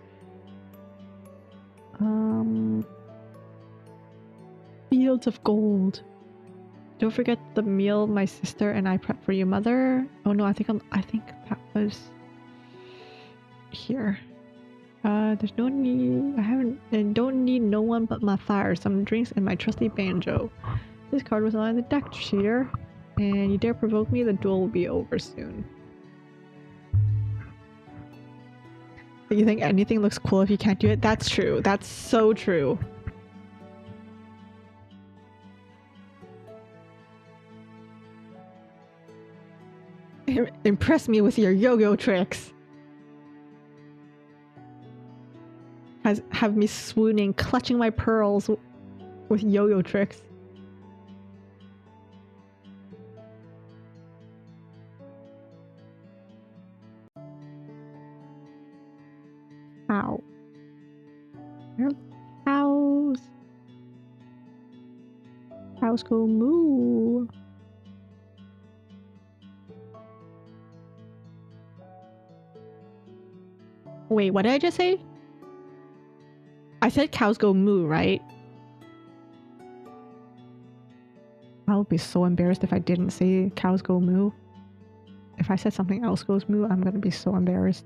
Fields of gold. Don't forget the meal my sister and I prepped for you, mother. Oh no, I think that was here. There's no need. I don't need no one but my fire, some drinks, and my trusty banjo. This card was on the deck, cheater. And you dare provoke me, the duel will be over soon. You think anything looks cool if you can't do it? That's true. That's so true. Impress me with your yo-yo tricks. Have me swooning, clutching my pearls with yo-yo tricks. Ow. Where are the cows? cows go moo. Wait, what did I just say? I said cows go moo, right? I would be so embarrassed if I didn't say cows go moo. If I said something else goes moo, I'm gonna be so embarrassed.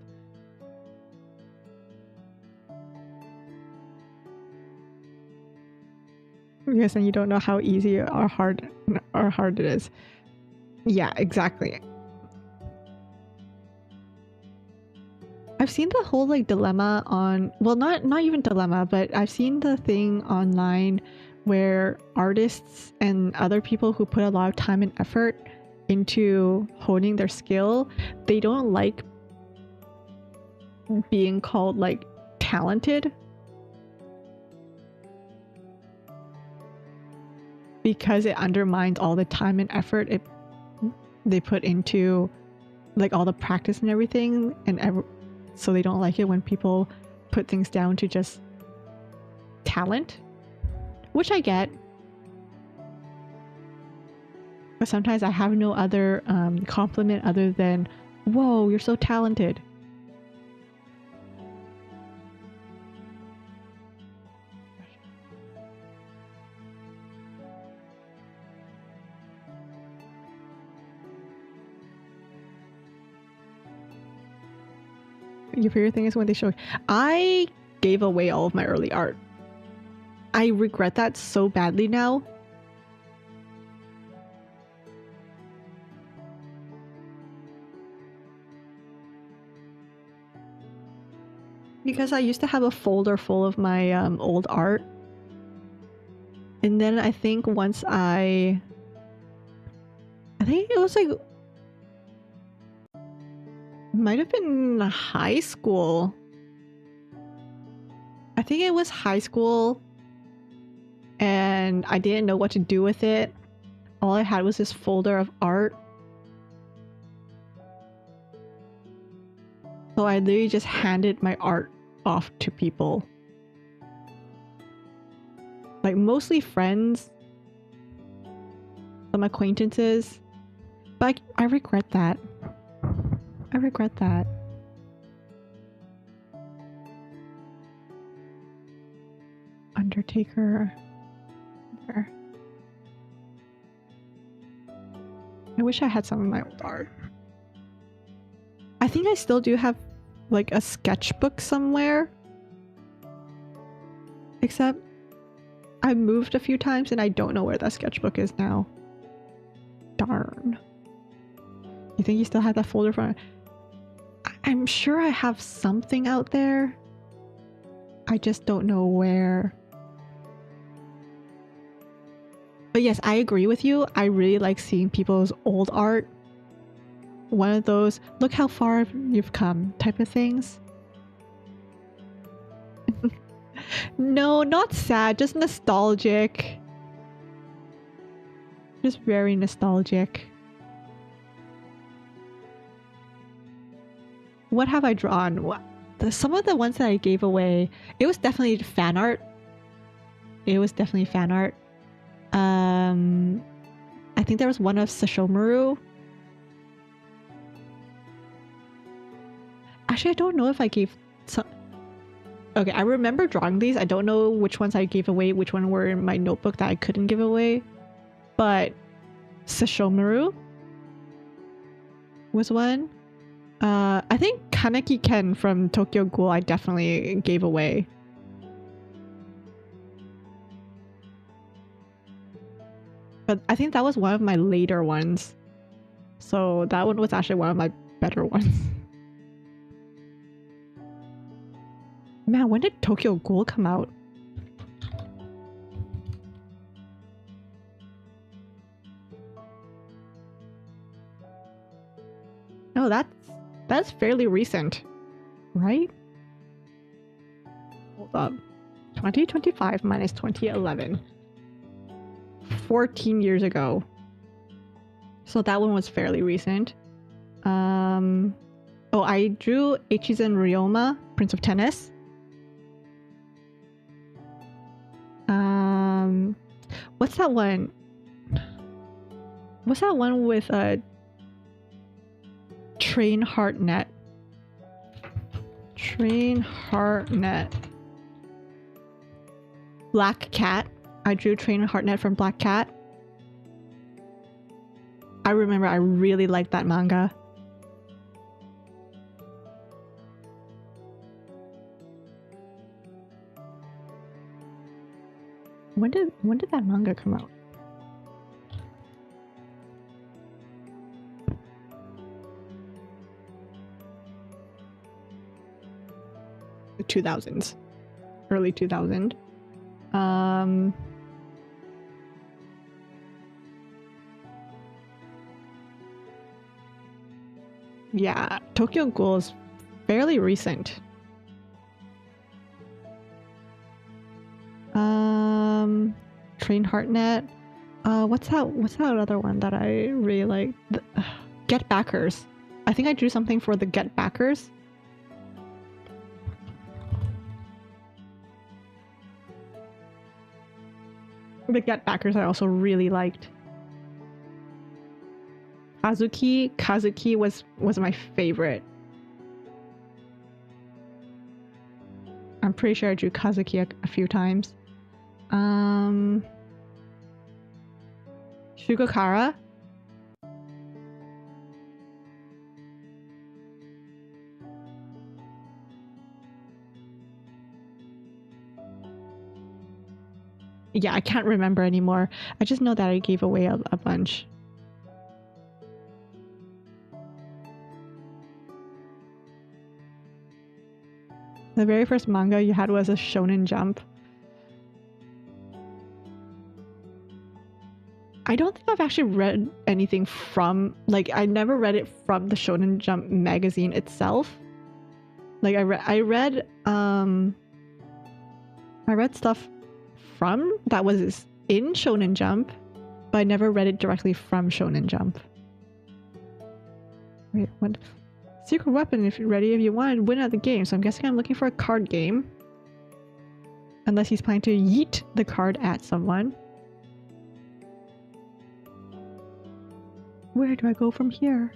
Yes, and you don't know how easy or hard it is. Yeah, exactly. I've seen the whole like dilemma on, well, not even dilemma, but I've seen the thing online where artists and other people who put a lot of time and effort into honing their skill, they don't like being called like talented because it undermines all the time and effort they put into like all the practice and everything, and so they don't like it when people put things down to just talent, which I get. But sometimes I have no other compliment other than, whoa, you're so talented. Your favorite thing is when they show. I gave away all of my early art. I regret that so badly now. Because I used to have a folder full of my old art. And then I think once I think it was like, might have been high school. I think it was high school and I didn't know what to do with it. All I had was this folder of art. So I literally just handed my art off to people. Like mostly friends, some acquaintances. But I regret that. I regret that. Undertaker. There. I wish I had some of my old art. I think I still do have like a sketchbook somewhere. Except I've moved a few times and I don't know where that sketchbook is now. Darn. You think you still have that folder from? I'm sure I have something out there. I just don't know where. But yes, I agree with you. I really like seeing people's old art. One of those, look how far you've come type of things. No, not sad, just nostalgic. Just very nostalgic. What have I drawn? Some of the ones that I gave away, it was definitely fan art. It was definitely fan art. I think there was one of Sashomaru. Actually, I don't know if I gave some. Okay, I remember drawing these. I don't know which ones I gave away, which one were in my notebook that I couldn't give away. But Sashomaru was one. I think Kaneki Ken from Tokyo Ghoul I definitely gave away. But I think that was one of my later ones. So that one was actually one of my better ones. Man, when did Tokyo Ghoul come out? No, that's fairly recent, right? Hold up. 2025 minus 2011. 14 years ago. So that one was fairly recent. Oh, I drew Echizen Ryoma, Prince of Tennis. What's that one? What's that one with Train Heartnet? Train Heartnet. Black Cat. I drew Train Heartnet from Black Cat. I remember I really liked that manga. When did that manga come out? The 2000s. Early 2000. Yeah, Tokyo Ghoul is fairly recent. Train Heartnet. What's that other one that I really like? Get Backers. I think I drew something for the Get Backers. The Get Backers I also really liked. Kazuki was my favorite. I'm pretty sure I drew Kazuki a few times. Shugokara. Yeah, I can't remember anymore. I just know that I gave away a bunch. The very first manga you had was a Shonen Jump. I don't think I've actually read anything from, like, I never read it from the Shonen Jump magazine itself. Like, I read stuff from that was in Shonen Jump, but I never read it directly from Shonen Jump. Wait, what? Secret weapon if you're ready, if you want to win at the game. So I'm guessing I'm looking for a card game. Unless he's planning to yeet the card at someone. Where do I go from here?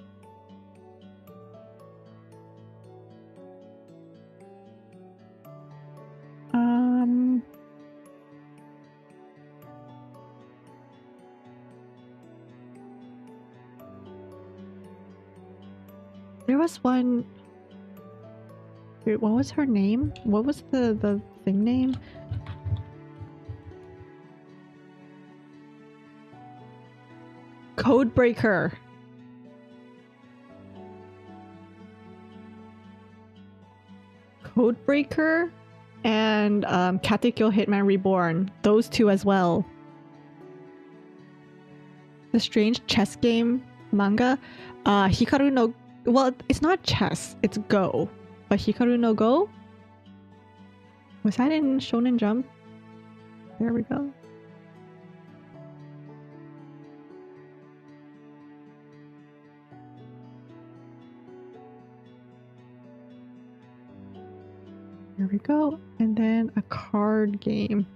There was one... Wait, what was her name? What was the thing name? Codebreaker. Codebreaker and Katekyo Hitman Reborn. Those two as well. The Strange Chess Game manga. Hikaru no... Well, it's not chess. It's Go. But Hikaru no Go? Was that in Shonen Jump? There we go. There we go. And then a card game.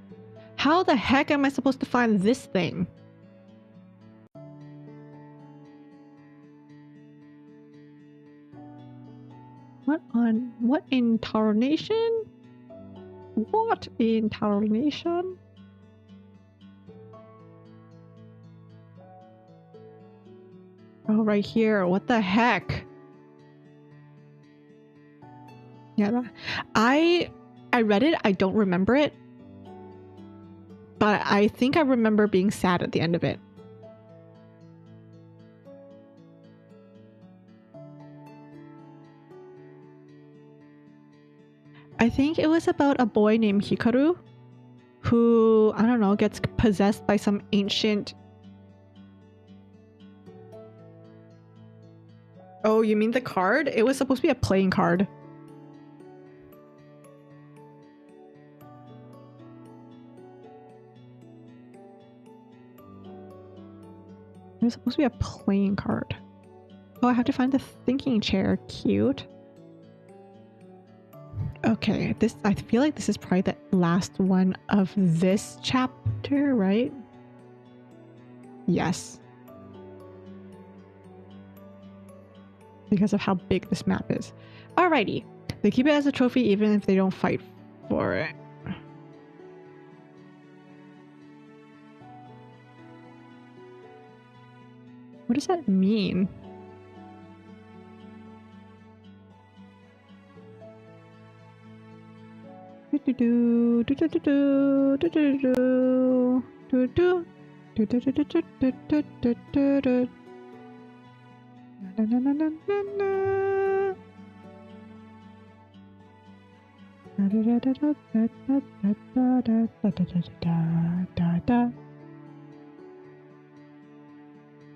How the heck am I supposed to find this thing? What in Taro Nation? What in Taro Nation? Oh, right here. What the heck? Yeah, I read it. I don't remember it. But I think I remember being sad at the end of it. I think it was about a boy named Hikaru who, I don't know, gets possessed by some ancient... Oh, you mean the card? It was supposed to be a playing card. It was supposed to be a playing card. Oh, I have to find the thinking chair. Cute. Okay, I feel like this is probably the last one of this chapter, right? Yes. because of how big this map is. Alrighty. They keep it as a trophy even if they don't fight for it. What does that mean?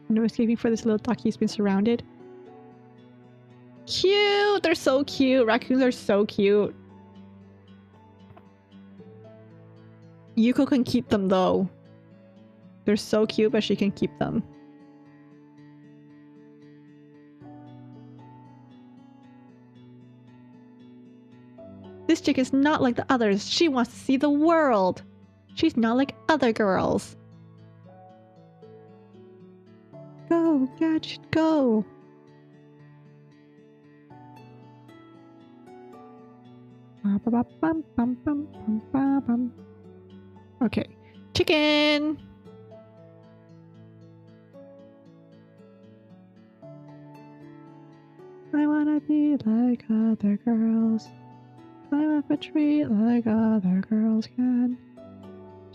No escaping for this little ducky. He's been surrounded. Cute! They're so cute. Raccoons are so cute. Yuko can keep them though. They're so cute, but she can keep them. This chick is not like the others. She wants to see the world. She's not like other girls. Go, Gadget, go. Okay. Chicken! I wanna be like other girls. Climb up a tree like other girls can.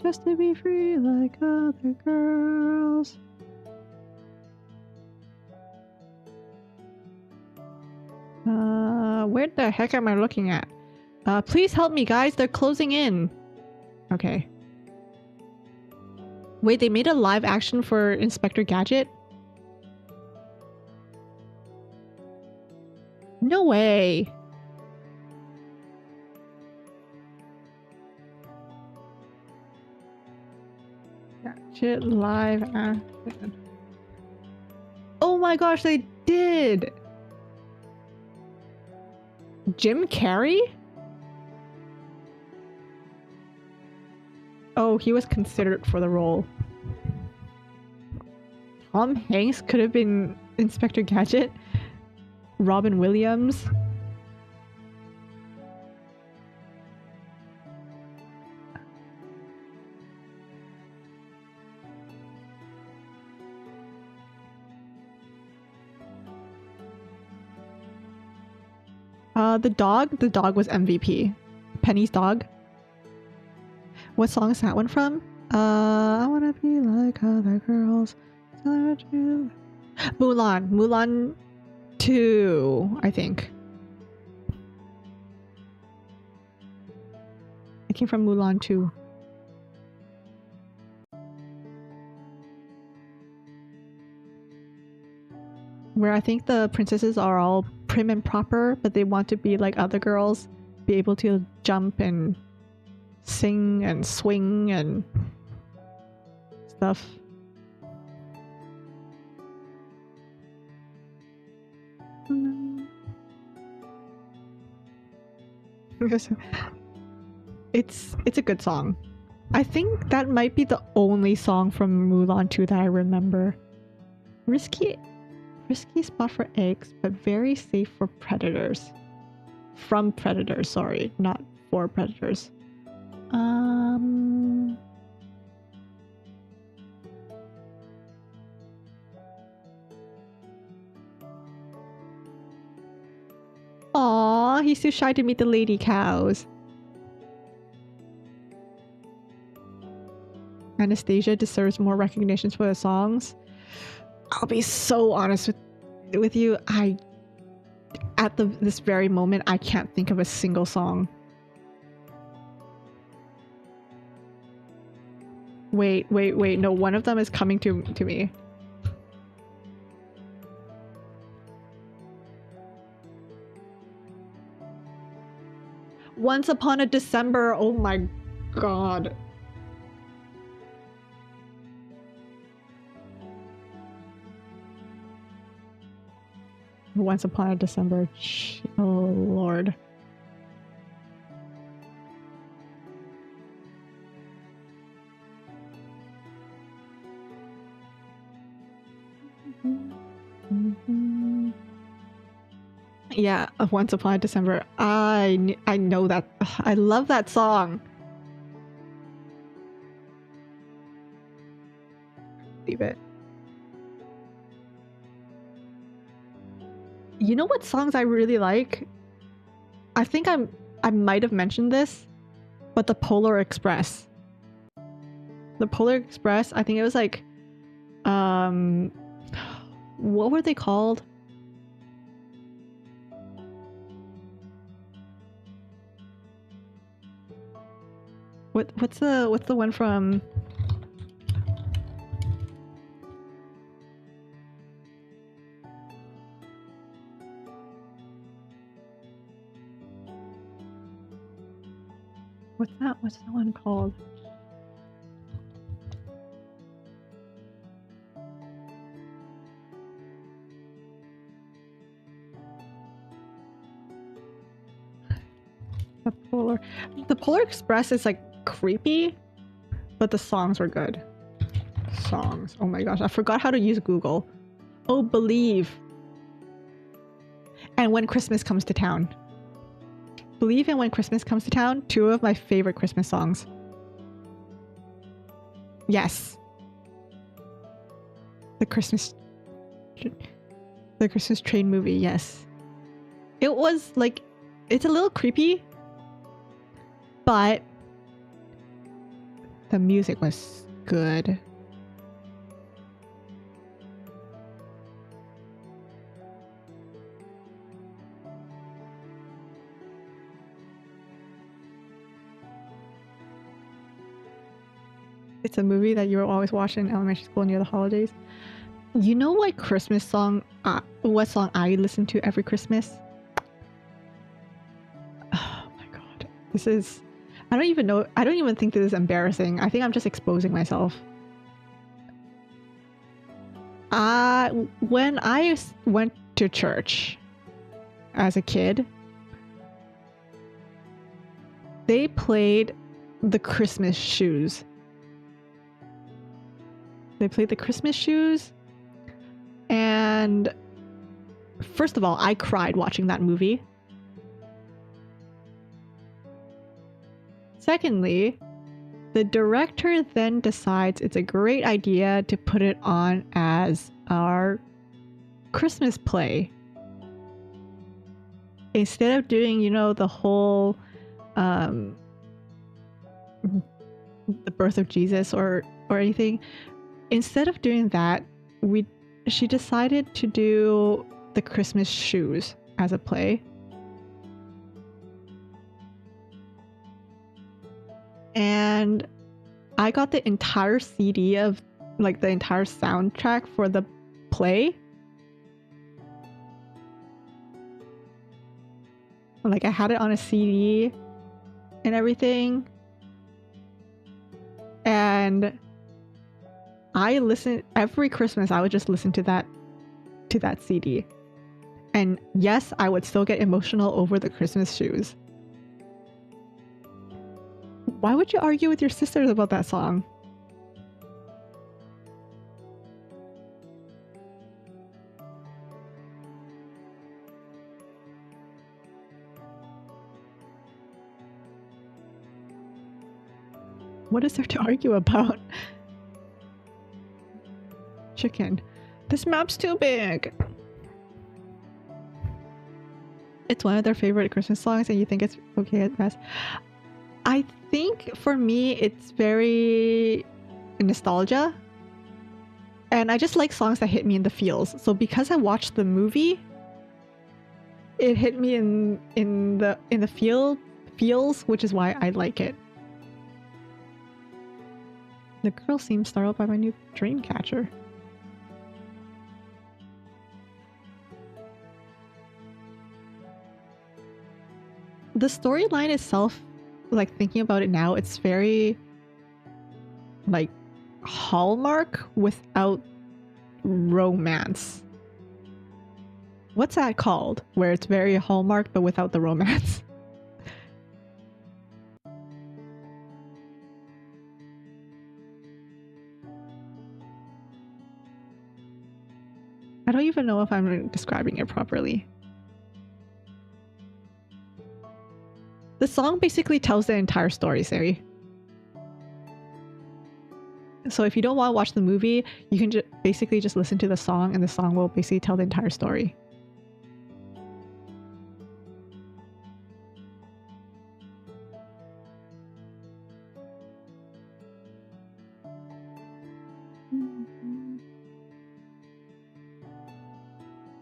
Just to be free like other girls. Where the heck am I looking at? Please help me, guys. They're closing in. Okay. Wait, they made a live action for Inspector Gadget? No way. Gadget live action. Oh my gosh, they did! Jim Carrey? Oh, he was considered for the role. Tom Hanks could have been Inspector Gadget. Robin Williams. The dog was MVP. Penny's dog. What song is that one from? I wanna be like other girls. Mulan. Mulan 2, I think. It came from Mulan 2. Where I think the princesses are all prim and proper, but they want to be like other girls, be able to jump and sing and swing and stuff. It's a good song. I think that might be the only song from Mulan 2 that I remember. Risky spot for eggs, but very safe for predators. From predators, sorry, not for predators. Aww, he's too shy to meet the lady cows. Anastasia deserves more recognitions for the songs. I'll be so honest with you. This very moment, I can't think of a single song. Wait. No, one of them is coming to me. Once Upon a December. Oh my god. Once Upon a December. Oh lord. Yeah, Once Upon a December. I know that. Ugh, I love that song. Leave it. You know what songs I really like? I think I might have mentioned this, but the Polar Express. The Polar Express, I think it was like what were they called? What's the one from what's that one called? The Polar Express is like creepy, but the songs were good. Songs. Oh my gosh, I forgot how to use Google. Oh, Believe. And When Christmas Comes to Town. Believe and When Christmas Comes to Town, two of my favorite Christmas songs. Yes. The Christmas Train movie, yes. It was like, it's a little creepy, but the music was good. It's a movie that you were always watching in elementary school near the holidays. You know what Christmas song, what song I listen to every Christmas? Oh my god. This is, I don't even know, I don't even think this is embarrassing. I think I'm just exposing myself. When I went to church as a kid, they played the Christmas Shoes. They played the Christmas Shoes, and first of all, I cried watching that movie. Secondly, the director then decides it's a great idea to put it on as our Christmas play. Instead of doing, you know, the whole the birth of Jesus or anything, instead of doing that, she decided to do the Christmas Shoes as a play. And I got the entire CD of like the entire soundtrack for the play. Like I had it on a CD and everything. And I listened every Christmas. I would just listen to that CD. And yes, I would still get emotional over the Christmas Shoes. Why would you argue with your sisters about that song? What is there to argue about? Chicken. This map's too big. It's one of their favorite Christmas songs and you think it's okay at best. I think for me, it's very nostalgia. And I just like songs that hit me in the feels. So because I watched the movie, it hit me in the feels, which is why I like it. The girl seems startled by my new dream catcher. The storyline itself, like thinking about it now, it's very like Hallmark without romance. What's that called? Where it's very Hallmark but without the romance. I don't even know if I'm describing it properly. song basically tells the entire story, Sari. So if you don't want to watch the movie, you can basically just listen to the song, and the song will basically tell the entire story.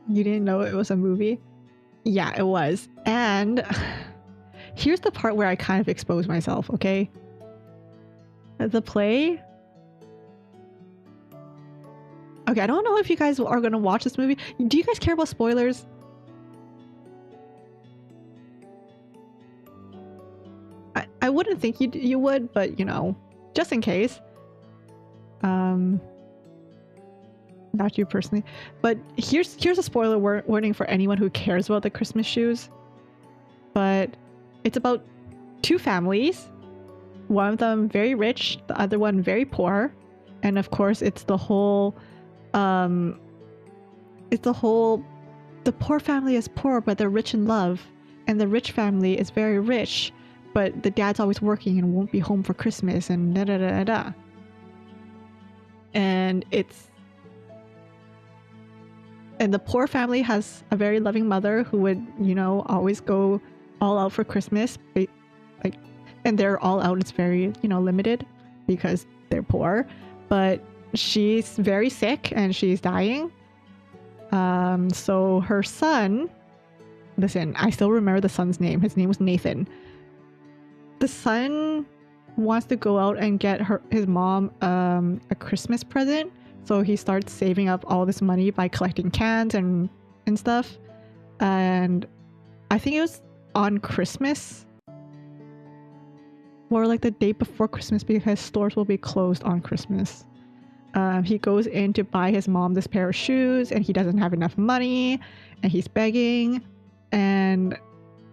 You didn't know it was a movie? Yeah, it was. And here's the part where I kind of expose myself, okay? The play... Okay, I don't know if you guys are going to watch this movie. Do you guys care about spoilers? I wouldn't think you would, but you know, just in case. Not you personally, but here's a spoiler warning for anyone who cares about the Christmas shoes. But it's about two families, one of them very rich, the other one very poor, and of course it's the whole the poor family is poor but they're rich in love, and the rich family is very rich but the dad's always working and won't be home for Christmas, and da da da da. And the poor family has a very loving mother who would, you know, always go all out for Christmas. And their all out is very, you know, limited because they're poor. But she's very sick and she's dying. So her son, listen, I still remember the son's name. His name was Nathan. The son wants to go out and get his mom a Christmas present. So he starts saving up all this money by collecting cans and stuff. And I think it was on Christmas, or like the day before Christmas, because stores will be closed on Christmas. He goes in to buy his mom this pair of shoes, and he doesn't have enough money, and he's begging. And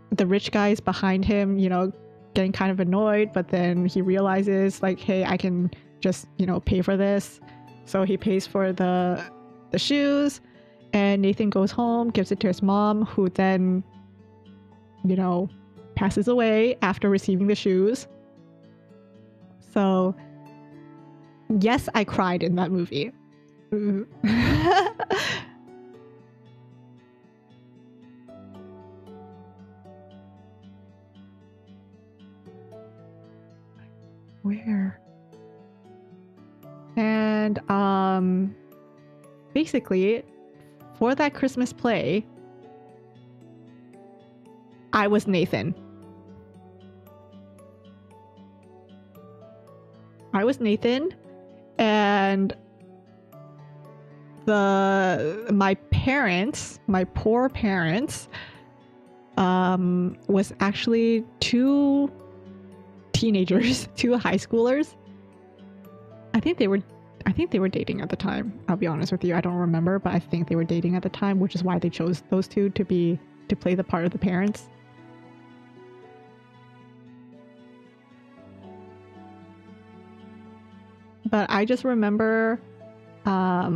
the rich guy is behind him, you know, getting kind of annoyed, but then he realizes like, hey, I can just, you know, pay for this. So he pays for the shoes, and Nathan goes home, gives it to his mom, who then, you know, passes away after receiving the shoes. So yes, I cried in that movie. Where? And basically, for that Christmas play, I was Nathan. And my poor parents, was actually two teenagers, two high schoolers. I think they were dating at the time. I'll be honest with you, I don't remember, but I think they were dating at the time, which is why they chose those two to play the part of the parents. But I just remember, I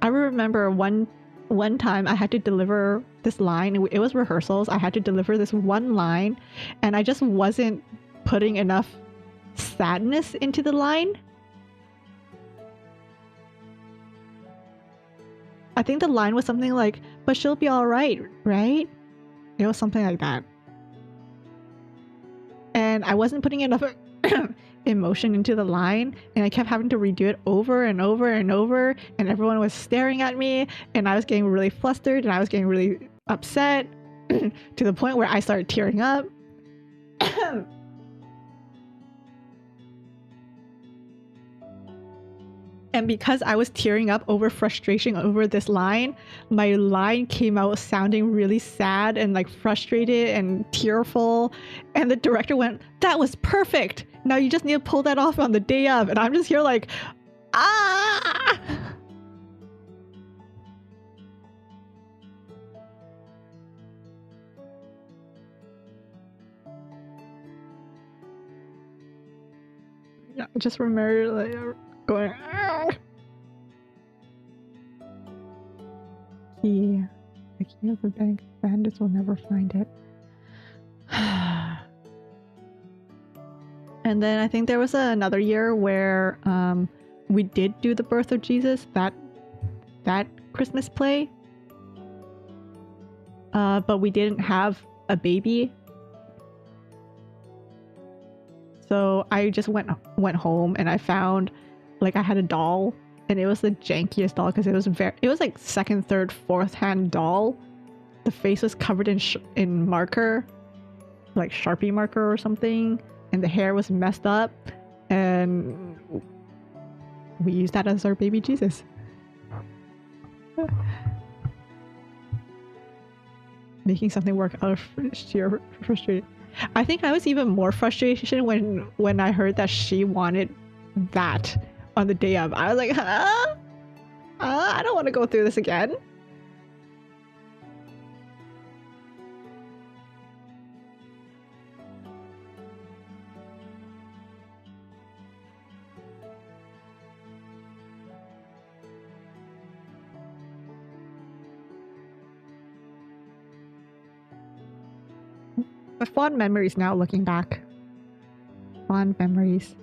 remember one time I had to deliver this line. It was rehearsals. I had to deliver this one line, and I just wasn't putting enough sadness into the line. I think the line was something like, "But she'll be all right, right?" It was something like that. And I wasn't putting enough emotion into the line, and I kept having to redo it over and over and over, and everyone was staring at me, and I was getting really flustered, and I was getting really upset to the point where I started tearing up. And because I was tearing up over frustration over this line, my line came out sounding really sad and like frustrated and tearful. And the director went, "That was perfect. Now you just need to pull that off on the day of." And I'm just here like, ah! Yeah, I just remember like going, ah! The key of the bank. Bandits will never find it. And then I think there was another year where we did do the birth of Jesus, that Christmas play. But we didn't have a baby. So I just went home and I found, like, I had a doll, and it was the jankiest doll because it was like second, third, fourth hand doll. The face was covered in marker, like Sharpie marker or something, and the hair was messed up, and we used that as our baby Jesus. Making something work out of sheer frustration. I think I was even more frustration when I heard that she wanted that on the day of. I was like, I don't want to go through this again. But fond memories now, looking back. Fond memories.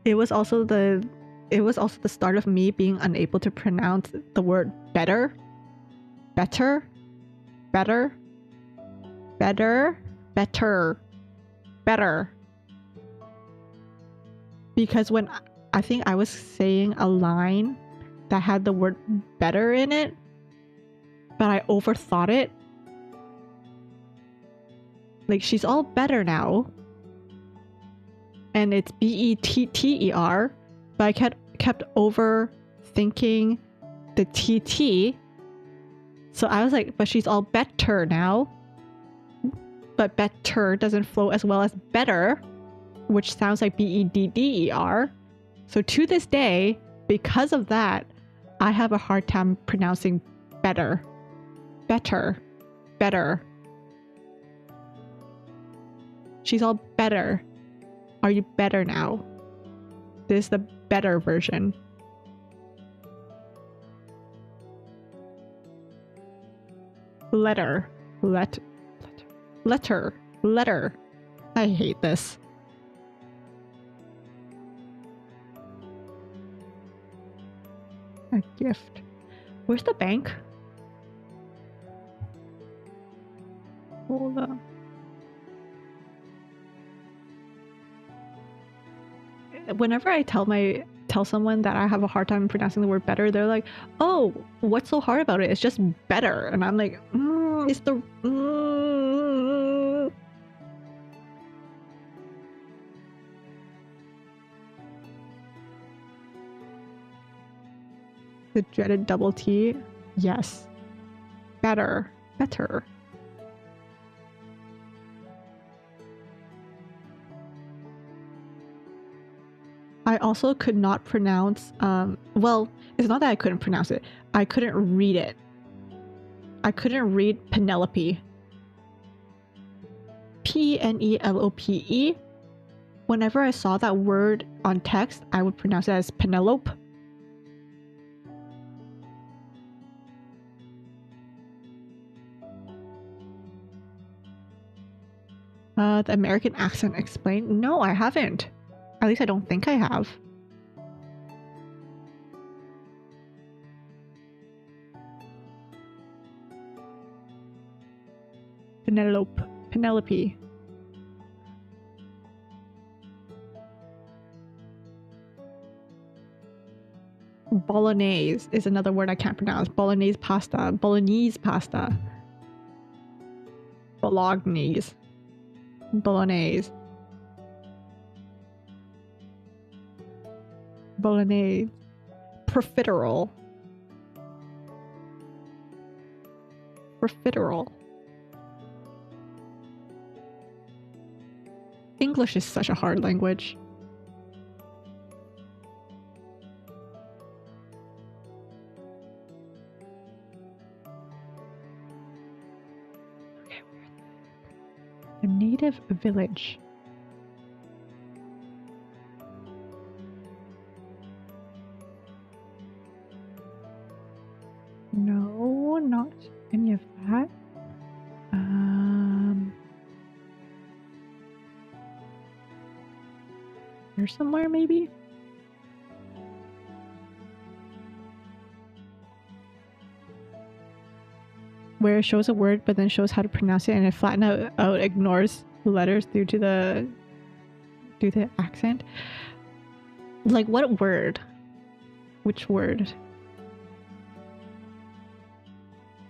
It was also the start of me being unable to pronounce the word better. Better. Better. Better. Better. Better. Because when I think I was saying a line that had the word better in it, but I overthought it. Like, she's all better now. And it's better, but I kept overthinking the TT. So I was like, but she's all better now. But better doesn't flow as well as better, which sounds like bedder. So to this day, because of that, I have a hard time pronouncing better. Better. Better. She's all better. Are you better now? This is the better version. Letter. Letter. I hate this. A gift. Where's the bank? Hold on. Whenever I tell someone that I have a hard time pronouncing the word better, they're like, "Oh, what's so hard about it? It's just better." And I'm like, it's the the dreaded double T. Yes. Better. I also could not pronounce, well, it's not that I couldn't pronounce it. I couldn't read it. I couldn't read Penelope. Penelope. Whenever I saw that word on text, I would pronounce it as Penelope. The American accent explained? No, I haven't. At least I don't think I have. Penelope. Bolognese is another word I can't pronounce. Bolognese pasta. Bolognese. Profiterole. English is such a hard language. Okay, the native village. any of that. Here somewhere maybe? Where it shows a word but then shows how to pronounce it and it flatten out ignores the letters due to the accent. Like what word? Which word?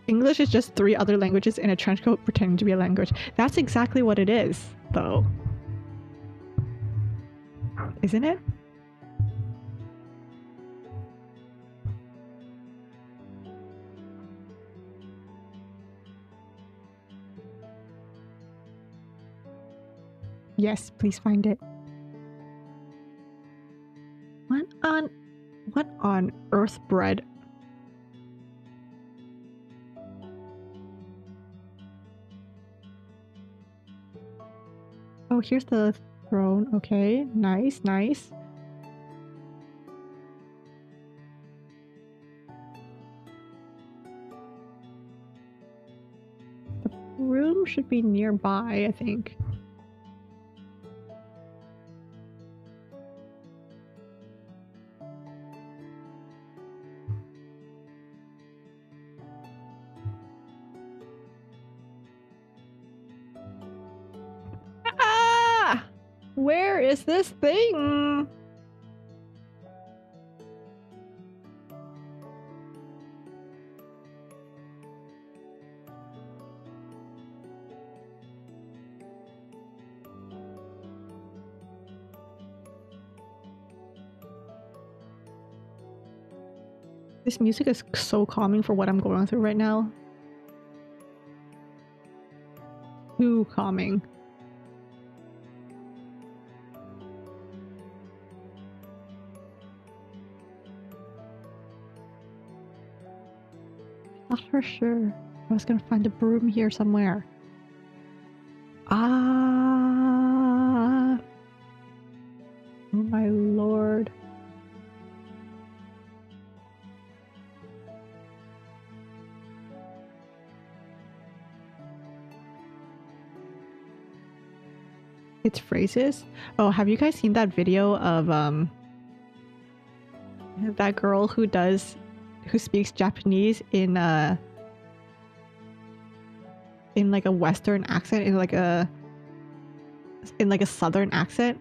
English is just 3 other languages in a trench coat pretending to be a language. That's exactly what it is, though. Isn't it? Yes, please find it. What on earth, bread? Oh, here's the throne. Okay, nice, nice. The room should be nearby, I think. Ah! Where is this thing? This music is so calming for what I'm going through right now. Too calming. Not for sure. I was gonna find a broom here somewhere. Ah! Oh my lord. It's phrases? Oh, have you guys seen that video of that girl who speaks Japanese in like a Western accent, in like a Southern accent?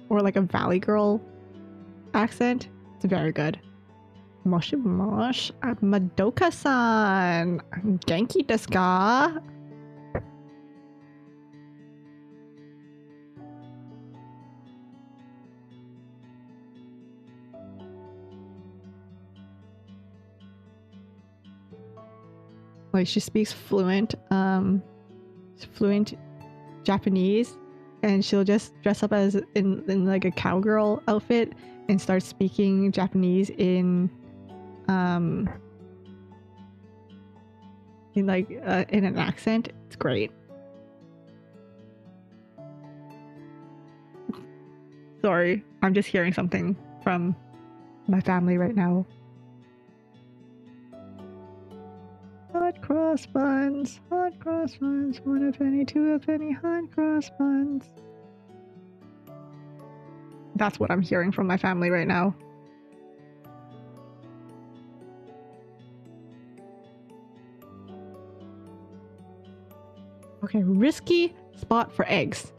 Or like a Valley Girl accent? It's very good. Moshi mosh, Madoka-san! Genki desu ka? Like she speaks fluent Japanese, and she'll just dress up as in like a cowgirl outfit and start speaking Japanese in an accent. It's great. Sorry, I'm just hearing something from my family right now. Hot cross buns, 1 a penny, 2 a penny, hot cross buns. That's what I'm hearing from my family right now. Okay, risky spot for eggs.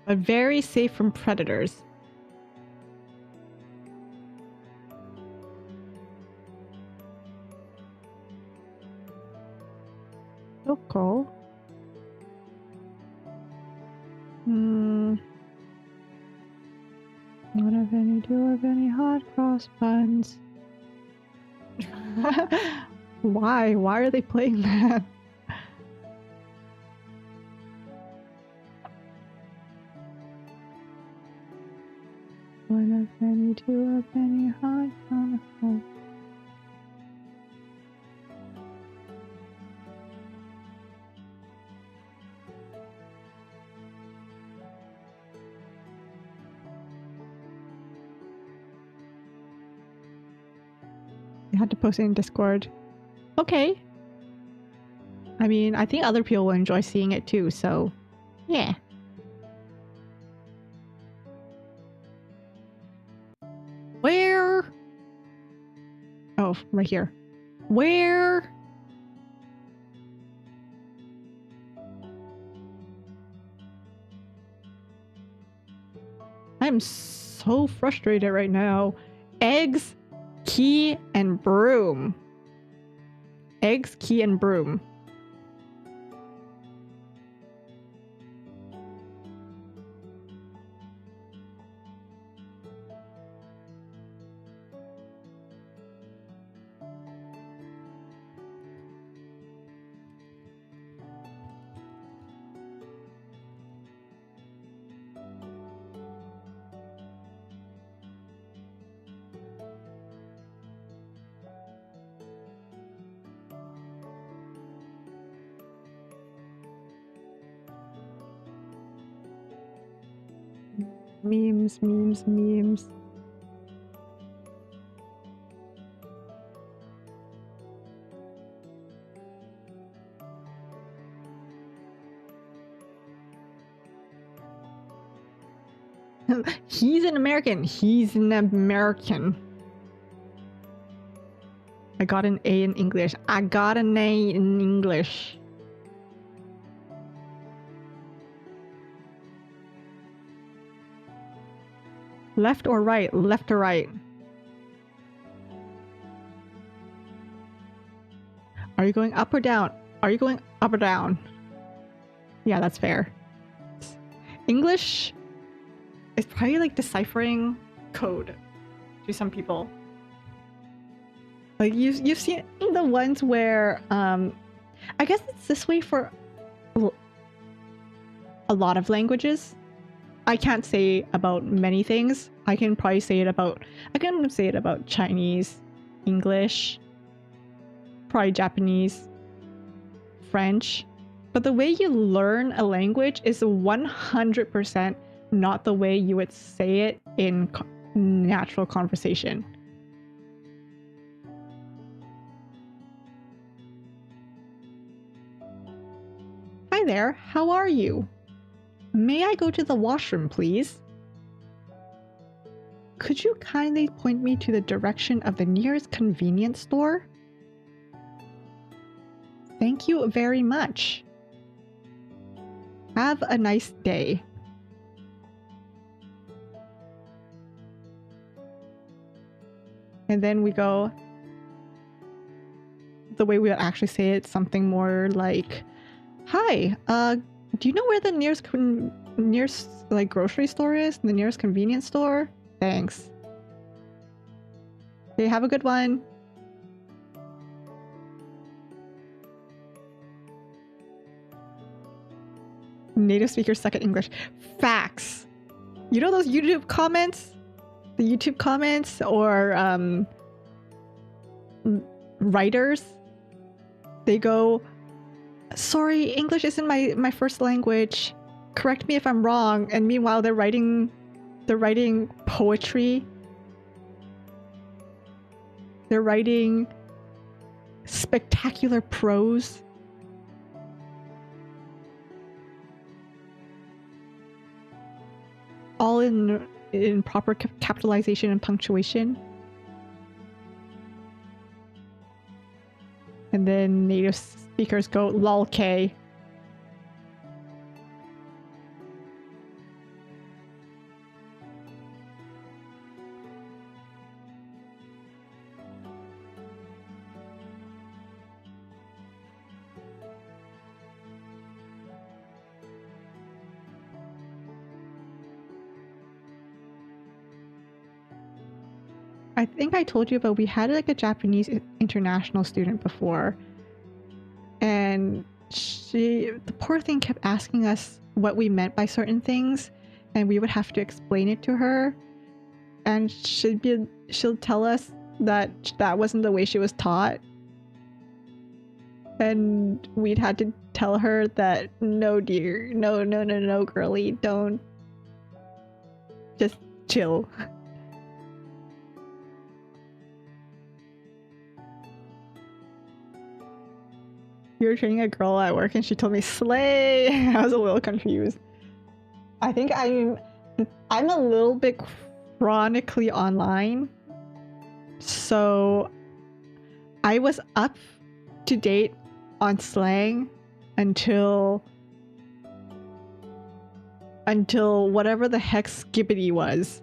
But very safe from predators. Local. 1 a penny, 2 a penny, hot cross buns. Why? Why are they playing that? One a penny, 2 a penny, hot cross buns. You had to post it in Discord. Okay. I mean, I think other people will enjoy seeing it too, so yeah. Where? Oh, right here. Where? I'm so frustrated right now. Eggs, key, and broom. Eggs, key, and broom. Memes, memes, memes. He's an American. He's an American. I got an A in English. I got an A in English. Left or right? Left or right? Are you going up or down? Are you going up or down? Yeah, that's fair. English is probably like deciphering code to some people. Like you've seen the ones where I guess it's this way for a lot of languages. I can't say about many things. I can say it about Chinese, English, probably Japanese, French. But the way you learn a language is 100% not the way you would say it in natural conversation. Hi there, how are you? May I go to the washroom, please? Could you kindly point me to the direction of the nearest convenience store? Thank you very much. Have a nice day. And then we go the way we would actually say it, something more like, hi, do you know where the nearest like grocery store is? The nearest convenience store? Thanks. Okay, have a good one. Native speakers suck at English. Facts. You know those YouTube comments? The YouTube comments or writers? They go, sorry, English isn't my first language. Correct me if I'm wrong. And meanwhile, they're writing poetry. They're writing spectacular prose. All in proper capitalization and punctuation. And then native speakers go lol K. I think I told you, but we had like a Japanese international student before, and the poor thing kept asking us what we meant by certain things, and we would have to explain it to her, and she'll tell us that wasn't the way she was taught, and we'd had to tell her that no dear, no girly, don't, just chill. You were training a girl at work and she told me slay. I was a little confused. I think I'm a little bit chronically online. So I was up to date on slang until whatever the heck skibbity was.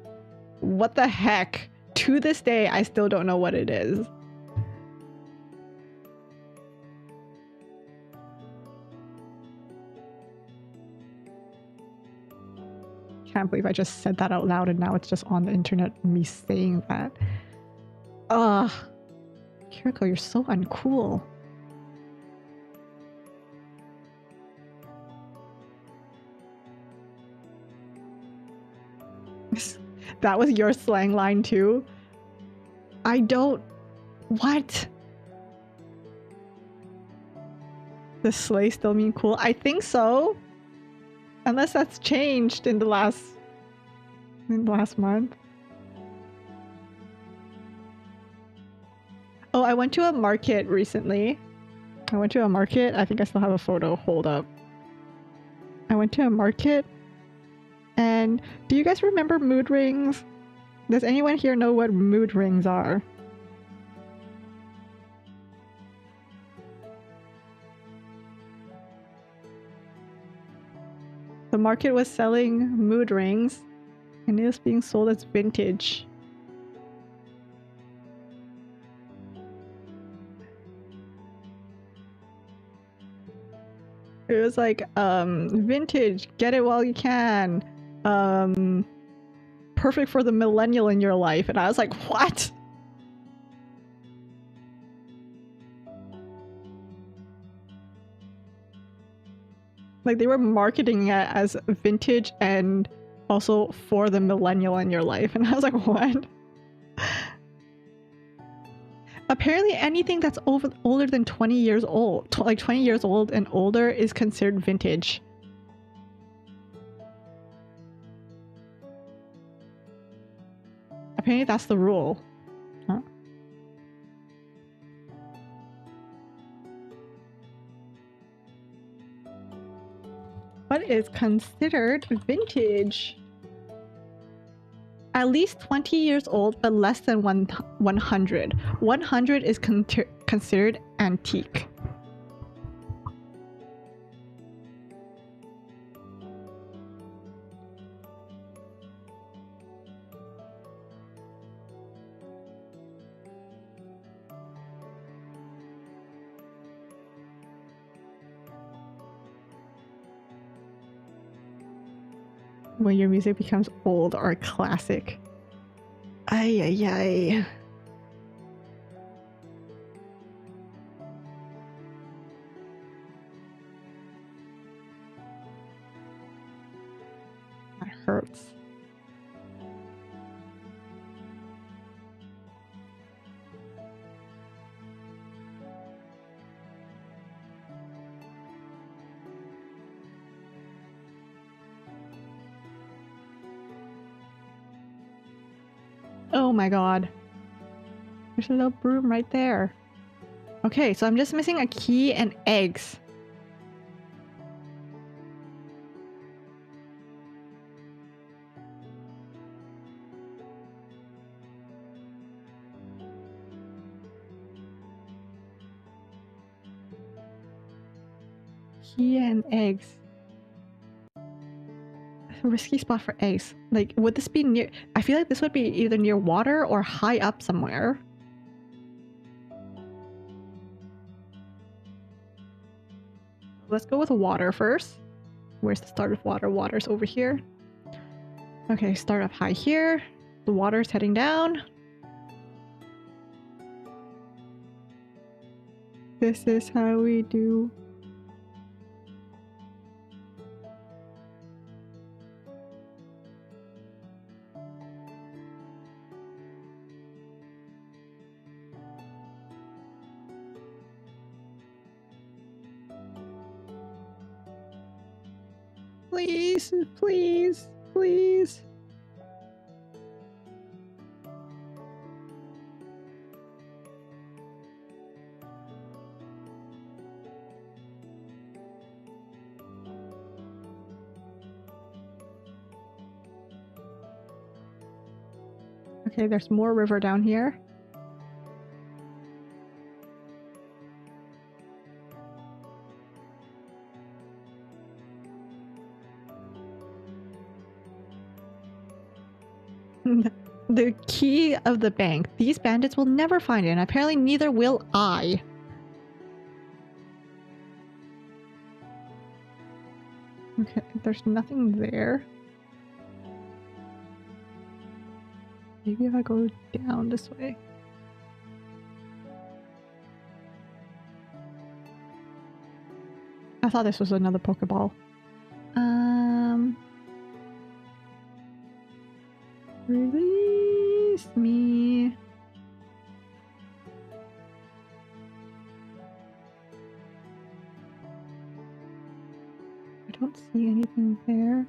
What the heck? To this day, I still don't know what it is. Can't believe I just said that out loud and now it's just on the internet, me saying that. Ugh. Kiriko, you're so uncool. That was your slang line too? I don't... What? Does slay still mean cool? I think so. Unless that's changed in the last month. Oh, I went to a market recently. I think I still have a photo. Hold up. I went to a market. And do you guys remember mood rings? Does anyone here know what mood rings are? The market was selling mood rings and it was being sold as vintage. It was like, vintage, get it while you can. Perfect for the millennial in your life. And I was like, what? Like they were marketing it as vintage and also for the millennial in your life. And I was like, what? Apparently anything that's older than 20 years old, like 20 years old and older is considered vintage. Apparently that's the rule. Huh? What is considered vintage? At least 20 years old, but less than 100. 100 is considered antique. When your music becomes old or classic. Ay, ay, ay. That hurts. Oh my god. There's a little broom right there. Okay, so I'm just missing a key and eggs. Key and eggs. A risky spot for eggs. Like, would this be near... I feel like this would be either near water or high up somewhere. Let's go with water first. Where's the start of water? Water's over here. Okay, start up high here. The water's heading down. This is how we do. Please, please, please. Okay, there's more river down here. The key of the bank. These bandits will never find it, and apparently neither will I. Okay, there's nothing there. Maybe if I go down this way. I thought this was another Pokeball. Release me. I don't see anything there.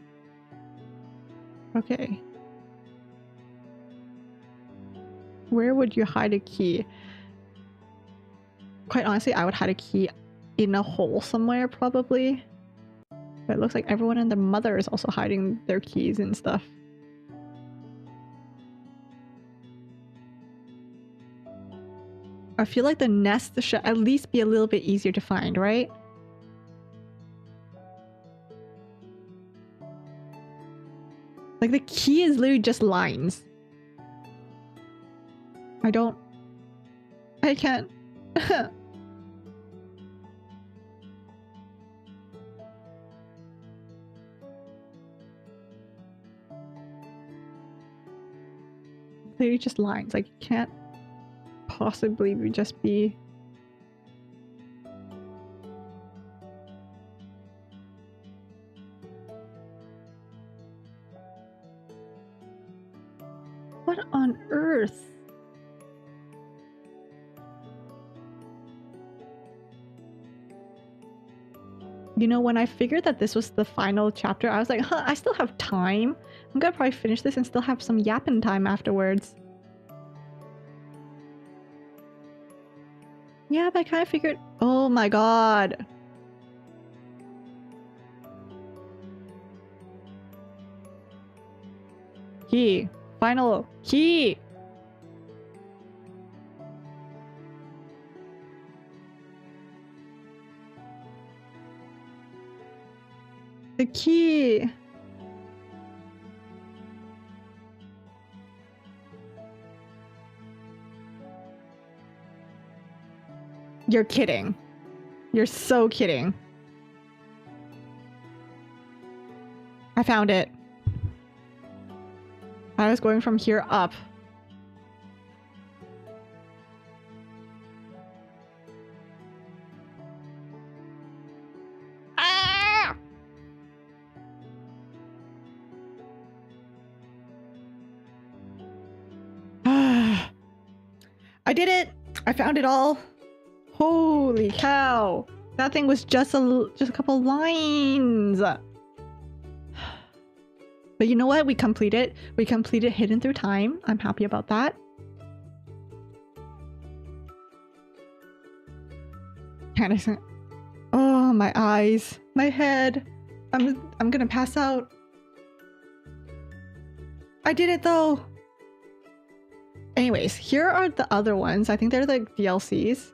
Okay. Where would you hide a key? Quite honestly, I would hide a key in a hole somewhere, probably. But it looks like everyone and their mother is also hiding their keys and stuff. I feel like the nest should at least be a little bit easier to find, right? Like the key is literally just lines. I can't. Literally just lines. Like, you can't possibly just be. What on earth? You know, when I figured that this was the final chapter, I was like, huh, I still have time. I'm gonna probably finish this and still have some yapping time afterwards. Yeah, but I kind of figured... Oh my god. Key. Final key. The key. You're kidding. You're so kidding. I found it. I was going from here up. Ah! I did it! I found it all. Holy cow! That thing was just a couple lines. But you know what? We completed. We completed Hidden Through Time. I'm happy about that. Anderson. Oh, my eyes, my head. I'm gonna pass out. I did it though. Anyways, here are the other ones. I think they're the DLCs.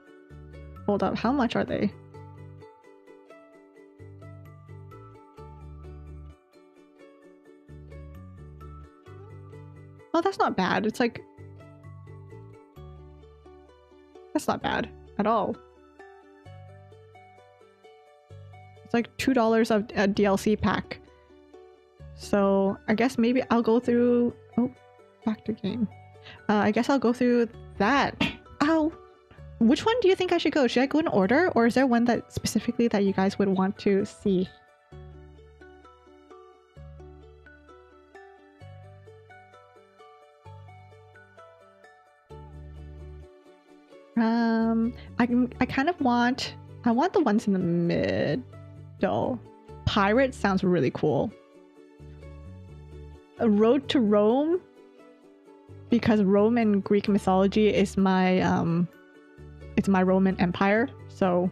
Hold up, how much are they? Oh, that's not bad. It's like... That's not bad at all. It's like $2 of a DLC pack. So I guess maybe I'll go through... Oh, back to game. I guess I'll go through that. Ow! Which one do you think I should go? Should I go in order? Or is there one that specifically that you guys would want to see? I kind of want... I want the ones in the middle. Pirate sounds really cool. A Road to Rome, because Rome and Greek mythology is my it's my Roman Empire, so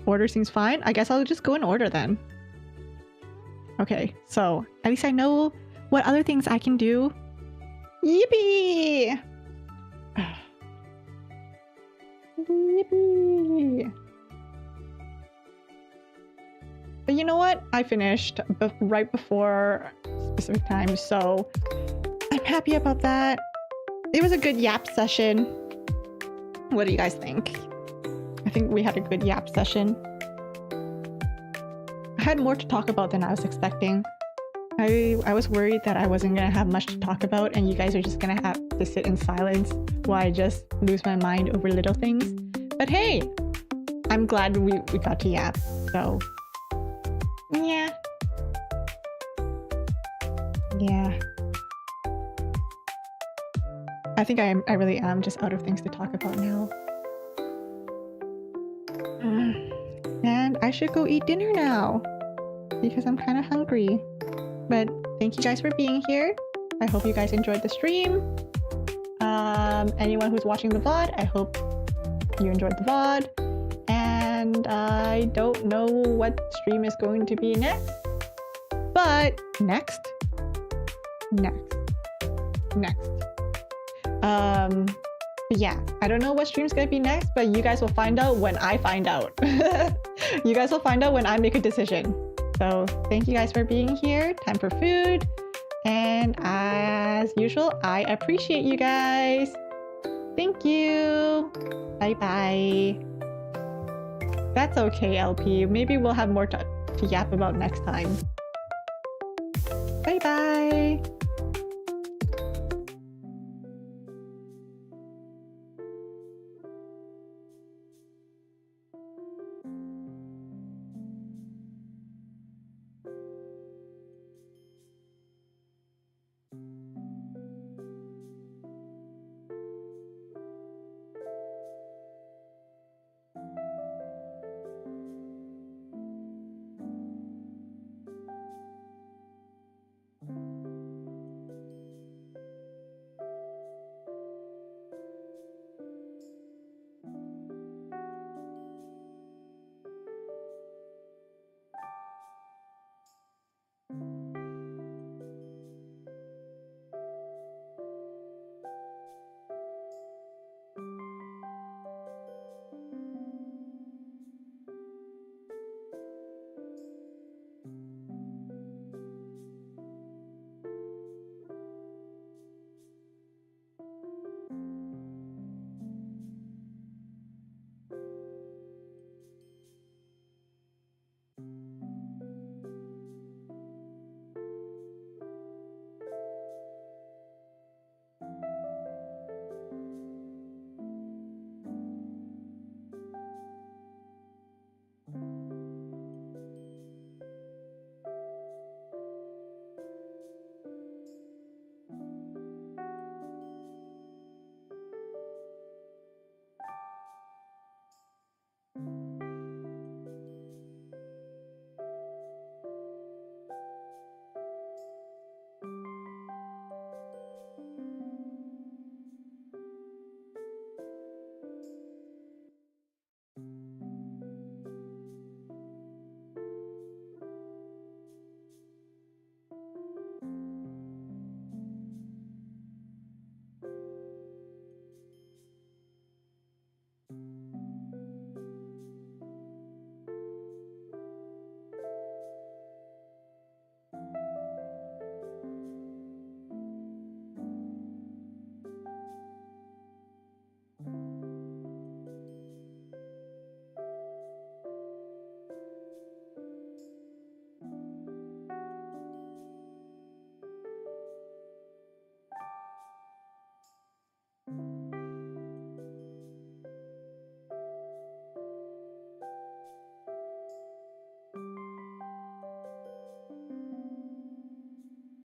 order seems fine. I guess I'll just go in order then. Okay, so at least I know what other things I can do. Yippee! Yippee! But you know what? I finished right before specific time, so I'm happy about that. It was a good yap session. What do you guys think? I think we had a good yap session. I had more to talk about than I was expecting. I was worried that I wasn't gonna have much to talk about and you guys are just gonna have to sit in silence while I just lose my mind over little things. But hey, I'm glad we got to yap, so yeah. Yeah. I think I really am just out of things to talk about now. And I should go eat dinner now because I'm kind of hungry. But thank you guys for being here. I hope you guys enjoyed the stream. Anyone who's watching the VOD, I hope you enjoyed the VOD. And I don't know what stream is going to be next. But next. Yeah, I don't know what stream's gonna be next, but you guys will find out when I find out. You guys will find out when I make a decision. So thank you guys for being here. Time for food. And as usual, I appreciate you guys. Thank you. Bye-bye. That's okay, LP. Maybe we'll have more to yap about next time. Bye-bye.